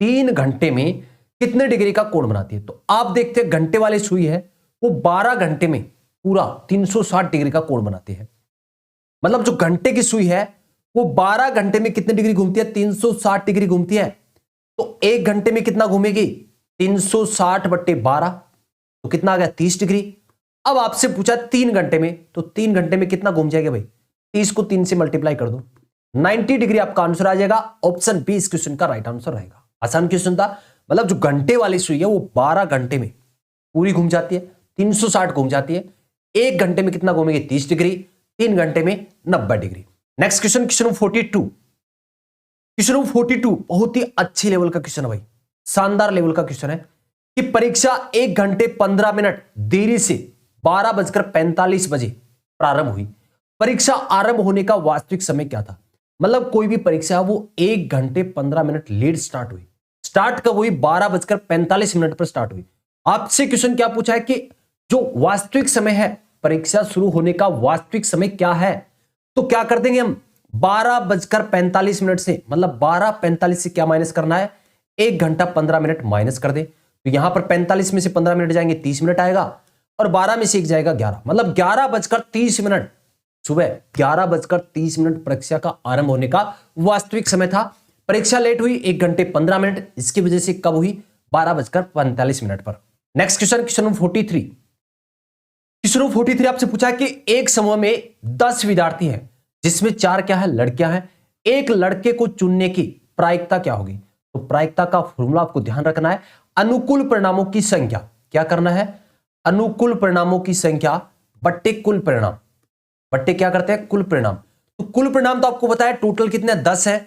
3 घंटे में कितने डिग्री का कोण बनाती है। तो आप देखते हैं घंटे वाली सुई है वो 12 घंटे में पूरा 360 डिग्री का कोण बनाती है। मतलब जो घंटे की सुई है वो 12 घंटे में कितने डिग्री घूमती है, 360 डिग्री घूमती है। तो एक घंटे में कितना घूमेगी, 360/12, तो कितना आ गया, 30 डिग्री। अब आपसे पूछा 3 घंटे में, तो 3 घंटे में कितना घूम जाएगा भाई, 30 को 3 से मल्टीप्लाई कर दो, 90 डिग्री आपका आंसर आ जाएगा। ऑप्शन बी इस क्वेश्चन का राइट आंसर रहेगा। आसान क्वेश्चन था, मतलब जो घंटे वाली सुई है वो 12 घंटे में पूरी घूम जाती है, 360 घूम जाती है। एक घंटे में कितना घूमेगी, 30 डिग्री, 3 घंटे में 90 degree. Next question, question 42। Question 42 बहुत ही अच्छे लेवल का क्वेश्चन है भाई, शानदार लेवल का क्वेश्चन है कि परीक्षा 1 घंटे 15 मिनट देरी से 12:45 बजे प्रारंभ हुई। परीक्षा आरंभ होने का वास्तविक समय क्या था। मतलब कोई भी परीक्षा वो 1 घंटे 15 मिनट लेट स्टार्ट हुई। स्टार्ट कब हुई, 12:45 पर स्टार्ट हुई। आपसे क्वेश्चन क्या पूछा है कि जो वास्तविक समय है, परीक्षा शुरू होने का वास्तविक समय क्या है। तो क्या कर देंगे हम, 12:45 से, मतलब 12:45 से क्या माइनस करना है, 1 घंटा 15 मिनट माइनस कर दे। तो यहां पर 45 में से 15 मिनट जाएंगे, 30 मिनट आएगा, और 12 में से 1 जाएगा 11, मतलब 11:30। सुबह 11:30 परीक्षा का आरंभ होने का वास्तविक समय था। परीक्षा लेट हुई 1 घंटे 15 मिनट, इसकी वजह से कब हुई, 12:45 पर। Next question, question 43। क्वेश्चन 43 आपसे पूछा कि एक समूह में 10 विद्यार्थी हैं जिसमें 4 क्या है, लड़कियां हैं। एक लड़के को चुनने की प्रायिकता क्या होगी। तो प्रायिकता का फॉर्मूला आपको ध्यान रखना है, अनुकूल परिणामों की संख्या, क्या करना है, अनुकूल परिणामों की संख्या बट्टे कुल परिणाम, बट्टे क्या करते हैं, कुल परिणाम। तो कुल परिणाम तो आपको बताया टोटल कितने, 10 है,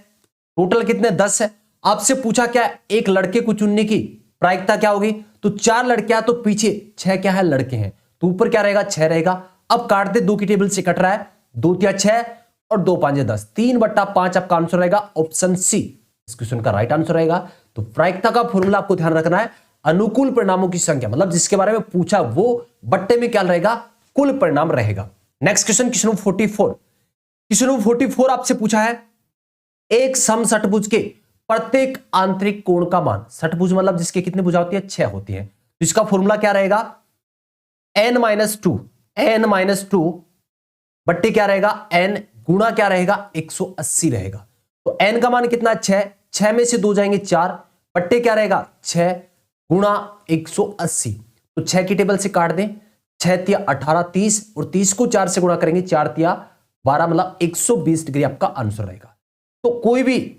टोटल कितने, 10 है। आपसे पूछा क्या है, एक लड़के को चुनने की प्रायिकता क्या होगी। तो 4 लड़कियां, तो पीछे 6 क्या है, लड़के हैं, तो ऊपर क्या रहेगा, 6 रहेगा। अब काट दे, 2 की टेबल से कट रहा है, 2 तिया 6 और 2 5 10, 3/5 आपका आंसर रहेगा। ऑप्शन सी इस क्वेश्चन का राइट आंसर रहेगा। तो प्रायिकता का फॉर्मूला आपको ध्यान रखना है, अनुकूल परिणामों की संख्या, मतलब जिसके बारे में पूछा वो बट्टे में क्या रहेगा, कुल परिणाम रहेगा। Next question, question number 44। Question number 44 आपसे पूछा है, एक समषटभुज के प्रत्येक आंतरिक कोण का मान, षटभुज मतलब जिसके कितनी भुजा होती है, 6 होती है, तो इसका फॉर्मूला क्या रहेगा, n-2 बट्टे क्या रहेगा, n गुणा क्या रहेगा, 180 रहेगा। तो n का मान कितना, 6 में से 2 जाएंगे 4, बट्टे क्या रहेगा, 6 गुणा 180। तो 6 की टेबल से काट दें, 6 तिया 18, 30 और 30 को 4 से गुणा करेंगे, 4 तिया 12 मतलब 120 डिग्री आपका आंसर रहेगा। तो कोई भी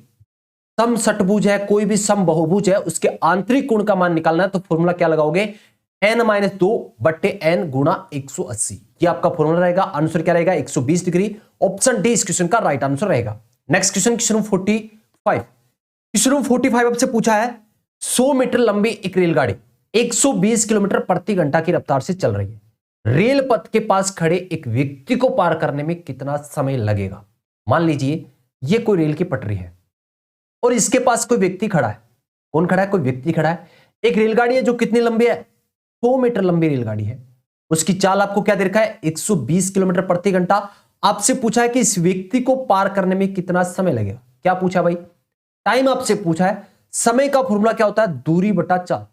समषटभुज है, कोई भी समबाहुभुज है, उसके आंतरिक कोण का मान निकालना है तो फॉर्मूला क्या लगाओगे, n-2 बट्टे n गुणा 180, ये आपका फॉर्मूला रहेगा। आंसर क्या रहेगा, 120 डिग्री। ऑप्शन डी इस क्वेश्चन का राइट आंसर रहेगा। Next question, question number 45। Question number 45 आपसे पूछा है, 100 मीटर लंबी एक रेलगाड़ी 120 किलोमीटर प्रति घंटा की रफ्तार से चल रही है, रेल पथ के पास खड़े एक व्यक्ति को पार करने में कितना समय लगेगा। मान लीजिए ये कोई रेल की पटरी है और इसके पास कोई व्यक्ति खड़ा है। कौन खड़ा है, कोई व्यक्ति खड़ा है। एक रेलगाड़ी है जो कितनी लंबी है, 100 मीटर लंबी रेलगाड़ी है, उसकी चाल आपको क्या दे रखा है, 120 किलोमीटर प्रति घंटा। आपसे पूछा है कि इस व्यक्ति को पार करने में कितना समय लगेगा। क्या पूछा भाई, टाइम आपसे पूछा है। समय का फॉर्मूला क्या होता है, दूरी बटा चाल।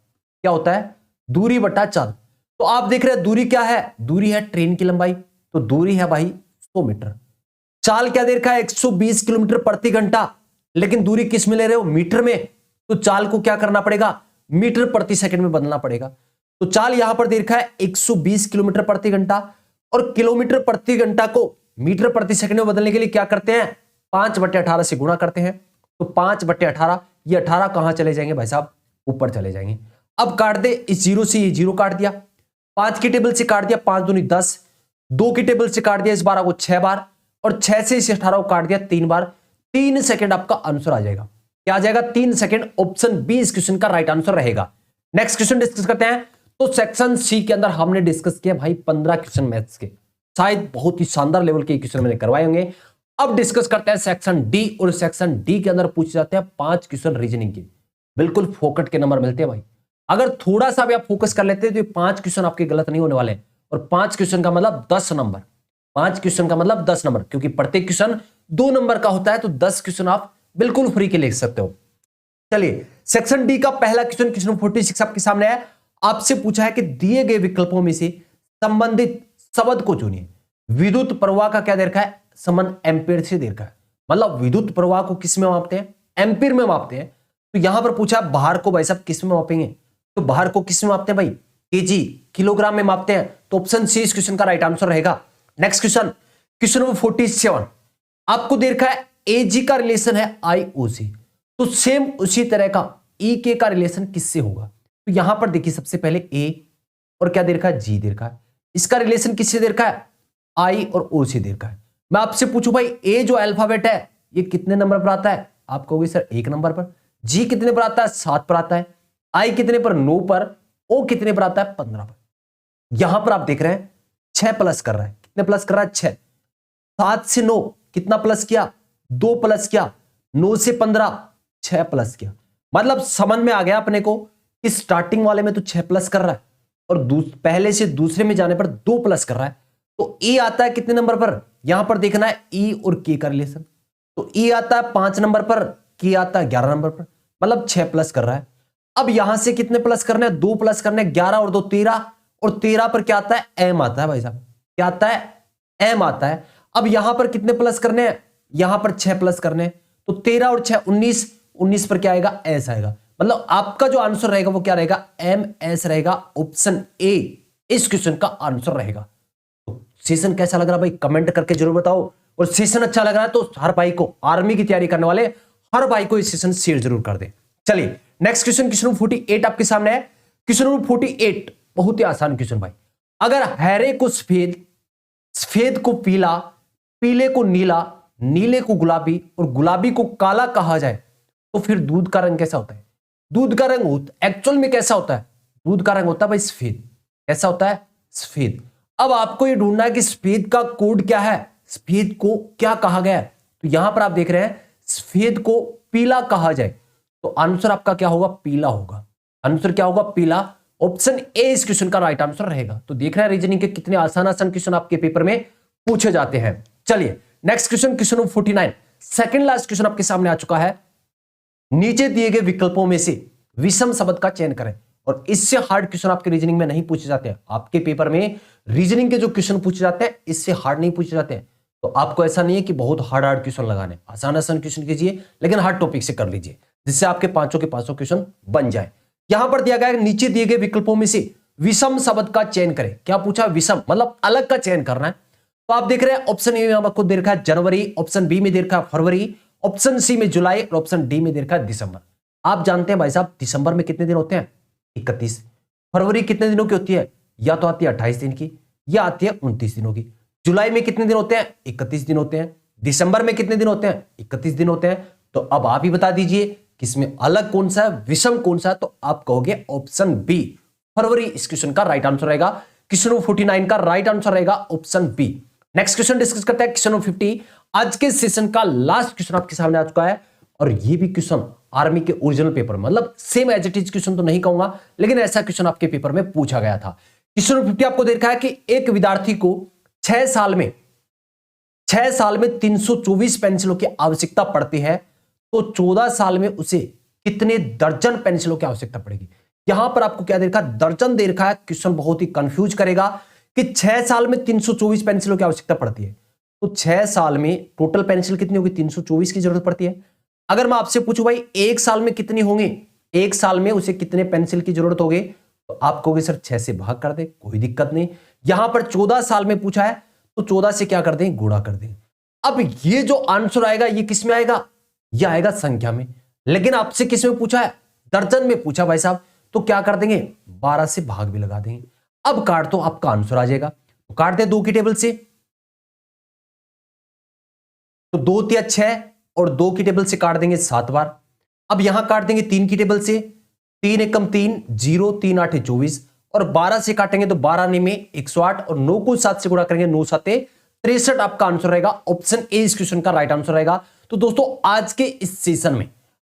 क्या होता है, दूरी बटा चाल। तो आप देख रहे हैं दूरी क्या है, दूरी है ट्रेन की लंबाई, तो दूरी है भाई 100 मीटर। चाल क्या दे रखा है, 120 किलोमीटर प्रति घंटा, लेकिन दूरी किस में ले रहे हो, मीटर में, तो चाल को क्या करना पड़ेगा, मीटर प्रति सेकंड में बदलना पड़ेगा। तो चाल यहां पर दे रखा है 120 किलोमीटर प्रति घंटा, और किलोमीटर प्रति घंटा को मीटर प्रति सेकंड में बदलने के लिए क्या करते हैं, 5/18 से गुणा करते हैं। तो 5/18, ये 18 कहां चले जाएंगे भाई साहब, ऊपर चले जाएंगे। अब काट दे, इस जीरो से ये जीरो काट दिया, 5 की टेबल से काट दिया, 5 दूनी 10, 2 की टेबल से काट दिया इस 12 को 6 बार, और 6 से इस 18 को काट दिया 3 बार। 3 सेकंड आपका आंसर आ जाएगा। क्या आ जाएगा, 3 सेकंड। ऑप्शन बी इस क्वेश्चन का राइट आंसर रहेगा। नेक्स्ट क्वेश्चन डिस्कस करते हैं। तो सेक्शन सी के अंदर हमने डिस्कस किया भाई 15 क्वेश्चन मैथ्स के, शायद बहुत ही शानदार लेवल के क्वेश्चन मैंने करवाए होंगे। अब डिस्कस करते हैं सेक्शन डी, और सेक्शन डी के अंदर पूछे जाते हैं 5 क्वेश्चन रीजनिंग के, बिल्कुल फोकट के नंबर मिलते हैं भाई। अगर थोड़ा सा भी आप फोकस कर लेते हैं तो ये 5 क्वेश्चन आपके गलत नहीं होने वाले, और 5 क्वेश्चन का मतलब 10 नंबर, 5 क्वेश्चन का मतलब 10 नंबर, क्योंकि प्रत्येक क्वेश्चन 2 नंबर का होता है, तो 10 क्वेश्चन आप बिल्कुल फ्री के लिख सकते हो। चलिए, सेक्शन डी का पहला क्वेश्चन, क्वेश्चन 46 आपके सामने है। आपसे पूछा है कि दिए गए विकल्पों में से संबंधित शब्द को चुनिए। विद्युत प्रवाह का क्या दे रखा है, संबंध एम्पीयर से दे रखा है, मतलब विद्युत प्रवाह को किस में मापते हैं, एम्पीयर में मापते हैं। तो यहां पर पूछा भार को भाई साहब किस में मापेंगे, तो भार को किस में मापते हैं भाई, केजी, किलोग्राम में मापते हैं। तो ऑप्शन सी इस क्वेश्चन का राइट आंसर रहेगा। नेक्स्ट क्वेश्चन, क्वेश्चन नंबर 47 आपको दे रखा है एजी का रिलेशन है आईओसी, तो सेम उसी तरह का ई के का रिलेशन किससे होगा। तो यहां पर देखिए सबसे पहले ए और क्या दे रखा है, जी दे रखा है, इसका रिलेशन किससे दे रखा है, आई और ओ से दे रखा है। मैं आपसे पूछूं भाई ए जो अल्फाबेट है ये कितने नंबर पर आता है, आप कहोगे सर 1 नंबर पर। जी कितने पर आता है, 7 पर आता है। आई कितने पर, 9 पर। ओ कितने पर आता है, 15 पर। यहां पर आप देख रहे हैं 6 प्लस कर रहा है, कितने प्लस कर रहा है, 6। 7 से 9 कितना प्लस किया, 2 प्लस किया। 9 से 15 6 प्लस किया। मतलब समझ में आ गया अपने को कि स्टार्टिंग वाले में तो 6 प्लस कर रहा है, और पहले से दूसरे में जाने पर 2 प्लस कर रहा है। तो ई आता है कितने नंबर पर, यहां पर देखना है ई और के का रिलेशन। तो ई आता है 5 नंबर पर, के आता है 11 नंबर पर, मतलब 6 प्लस कर रहा है। अब यहां से कितने प्लस करने हैं, 2 प्लस करने, 11 और 2 13, और 13 पर क्या आता है, एम आता है भाई साहब, क्या आता है, एम आता है। अब यहां पर कितने प्लस करने हैं, यहां पर 6 प्लस करने हैं, तो 13 और 6 19, 19 पर क्या आएगा, एस आएगा। मतलब आपका जो आंसर रहेगा वो क्या रहेगा, एम एस रहेगा। ऑप्शन ए इस क्वेश्चन का आंसर रहेगा। तो सेशन कैसा लग रहा है भाई, कमेंट करके जरूर बताओ, और सेशन अच्छा लग रहा है तो हर भाई को, आर्मी की तैयारी करने वाले हर भाई को इस सेशन शेयर जरूर कर दे। चलिए नेक्स्ट क्वेश्चन, क्वेश्चन नंबर 48 आपके सामने है। क्वेश्चन नंबर 48 बहुत ही आसान क्वेश्चन भाई। अगर हरे को सफेद, सफेद को पीला, पीले को नीला, नीले को गुलाबी और गुलाबी को काला कहा जाए तो फिर दूध का रंग कैसा होता है। दूध का रंग एक्चुअल में कैसा होता है, दूध का रंग होता है भाई सफेद। कैसा होता है, सफेद। अब आपको ये ढूंढना है कि सफेद का कोड क्या है, सफेद को क्या कहा गया है। तो यहां पर आप देख रहे हैं सफेद को पीला कहा जाए, तो आंसर आपका क्या होगा, पीला होगा। आंसर क्या होगा, पीला। ऑप्शन ए इस क्वेश्चन का राइट आंसर रहेगा। तो देख रहे हैं रीजनिंग के कितने आसान आसान क्वेश्चन आपके पेपर में पूछे जाते हैं। चलिए next question, question number 49, second last question आपके सामने आ चुका है। नीचे दिए गए विकल्पों में से विषम शब्द का चयन करें। और इससे हार्ड क्वेश्चन आपके रीजनिंग में नहीं पूछे जाते हैं। आपके पेपर में रीजनिंग के जो क्वेश्चन पूछे जाते हैं इससे हार्ड नहीं पूछे जाते हैं। तो आपको ऐसा नहीं है कि बहुत हार्ड हार्ड क्वेश्चन लगाने, आसान आसान क्वेश्चन कीजिए लेकिन हार्ड टॉपिक से कर लीजिए, जिससे आपके पांचों के पांचों क्वेश्चन बन जाए। यहां पर दिया गया है नीचे दिए गए विकल्पों में से विषम शब्द का चयन करें। क्या पूछा? विषम मतलब अलग का चयन करना है। तो आप देख रहे हैं ऑप्शन ए में आपको दे रखा है जनवरी, ऑप्शन बी में दे रखा है फरवरी, ऑप्शन सी में जुलाई और ऑप्शन डी में दे रखा है दिसंबर। आप जानते हैं भाई साहब दिसंबर में कितने दिन होते हैं? 31। फरवरी कितने दिनों की होती है? या तो आती है 28 दिन की या आती है 29 दिनों की। जुलाई में कितने दिन होते हैं? 31 दिन होते हैं। दिसंबर में कितने दिन होते हैं? 31 दिन होते हैं। तो अब आप ही बता दीजिए कि इसमें अलग कौन सा है, विषम कौन सा है? तो आप कहोगे ऑप्शन बी, फरवरी इस क्वेश्चन का राइट आंसर रहेगा। क्वेश्चन नंबर 49 का राइट आंसर रहेगा option B. Next question discuss करते हैं, क्वेश्चन नंबर 50। आज के सेशन का लास्ट क्वेश्चन आपके सामने आ चुका है और ये भी क्वेश्चन आर्मी के ओरिजिनल पेपर में, मतलब same as it is question तो नहीं कहूंगा लेकिन ऐसा क्वेश्चन आपके पेपर में पूछा गया था। क्वेश्चन नंबर 50 आपको देखा है कि एक विद्यार्थी को 6 साल में 324 पेंसिलों की आवश्यकता पड़ती है, तो 14 साल में उसे कितने दर्जन पेंसिलों की आवश्यकता पड़ेगी? यहां पर आपको क्या दे रखा है? दर्जन दे रखा है। क्वेश्चन बहुत ही कंफ्यूज करेगा कि 6 साल में 324 पेंसिलों की आवश्यकता पड़ती है, तो 6 साल में टोटल पेंसिल कितनी होगी? 324 की जरूरत पड़ती है। अगर मैं आपसे पूछूं भाई 1 साल में कितनी होंगे, 1 साल में उसे कितने पेंसिल की जरूरत होगी, तो आप कहोगे सर 6 से भाग कर दे, कोई दिक्कत नहीं। यहां पर 14 साल में पूछा है तो 14 से क्या कर दें? गुणा कर दें। अब ये जो आंसर आएगा ये किस में आएगा? ये आएगा संख्या में। लेकिन आपसे किस में पूछा है? दर्जन में पूछा भाई साहब, तो क्या कर देंगे? 12 से भाग भी लगा देंगे। अब काट दो, आपका आंसर आ जाएगा। तो काट दे 2 की टेबल से, तो 2 तिया 6 और 2 की टेबल से काट देंगे 7 बार। अब यहां काट देंगे 3 की टेबल से, 3 एकम 3, 0, 3 8 24 और 12 से काटेंगे तो 12 ने में 108 और 9 को 7 से गुणा करेंगे 9 7 63। आपका आंसर रहेगा ऑप्शन ए इस क्वेश्चन का राइट आंसर रहेगा। तो दोस्तों आज के इस सेशन में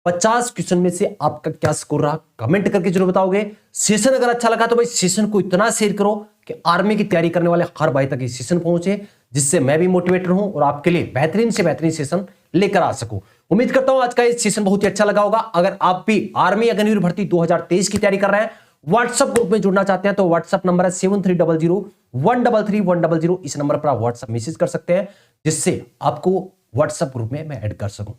50 क्वेश्चन में से आपका क्या स्कोर रहा कमेंट करके जरूर बताओगे। सेशन अगर अच्छा लगा तो भाई सेशन को इतना शेयर करो कि आर्मी की तैयारी करने वाले हर भाई तक ये सेशन पहुंचे, जिससे मैं भी मोटिवेट रहूं और आपके लिए बेहतरीन से बेहतरीन सेशन लेकर आ सकूं। उम्मीद करता हूं आज का ये सेशन बहुत ही अच्छा लगा होगा। अगर आप भी आर्मी अग्निवीर भर्ती 2023 की तैयारी कर रहे हैं, व्हाट्सएप ग्रुप में जुड़ना चाहते हैं, तो व्हाट्सएप नंबर है 7300133100। इस नंबर पर आप व्हाट्सएप मैसेज कर सकते हैं, जिससे आपको व्हाट्सएप ग्रुप में मैं ऐड कर सकूं।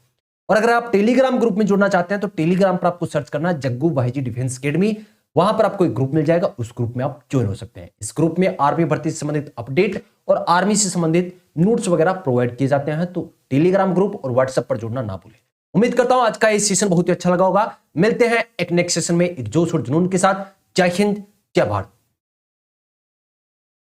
और अगर आप टेलीग्राम ग्रुप में जुड़ना चाहते हैं तो टेलीग्राम पर आपको सर्च करना जग्गू भाईजी डिफेंस अकेडमी, वहां पर आपको एक ग्रुप मिल जाएगा, उस ग्रुप में आप ज्वाइन हो सकते हैं। इस ग्रुप में आर्मी भर्ती से संबंधित अपडेट और आर्मी से संबंधित नोट्स वगैरह प्रोवाइड किए जाते हैं। तो टेलीग्राम ग्रुप और व्हाट्सएप पर जुड़ना ना भूलें। उम्मीद करता हूं आज का ये सेशन बहुत ही अच्छा लगा होगा। मिलते हैं एक नेक्स्ट सेशन में एक जोश और जुनून के साथ। जय हिंद, जय भारत।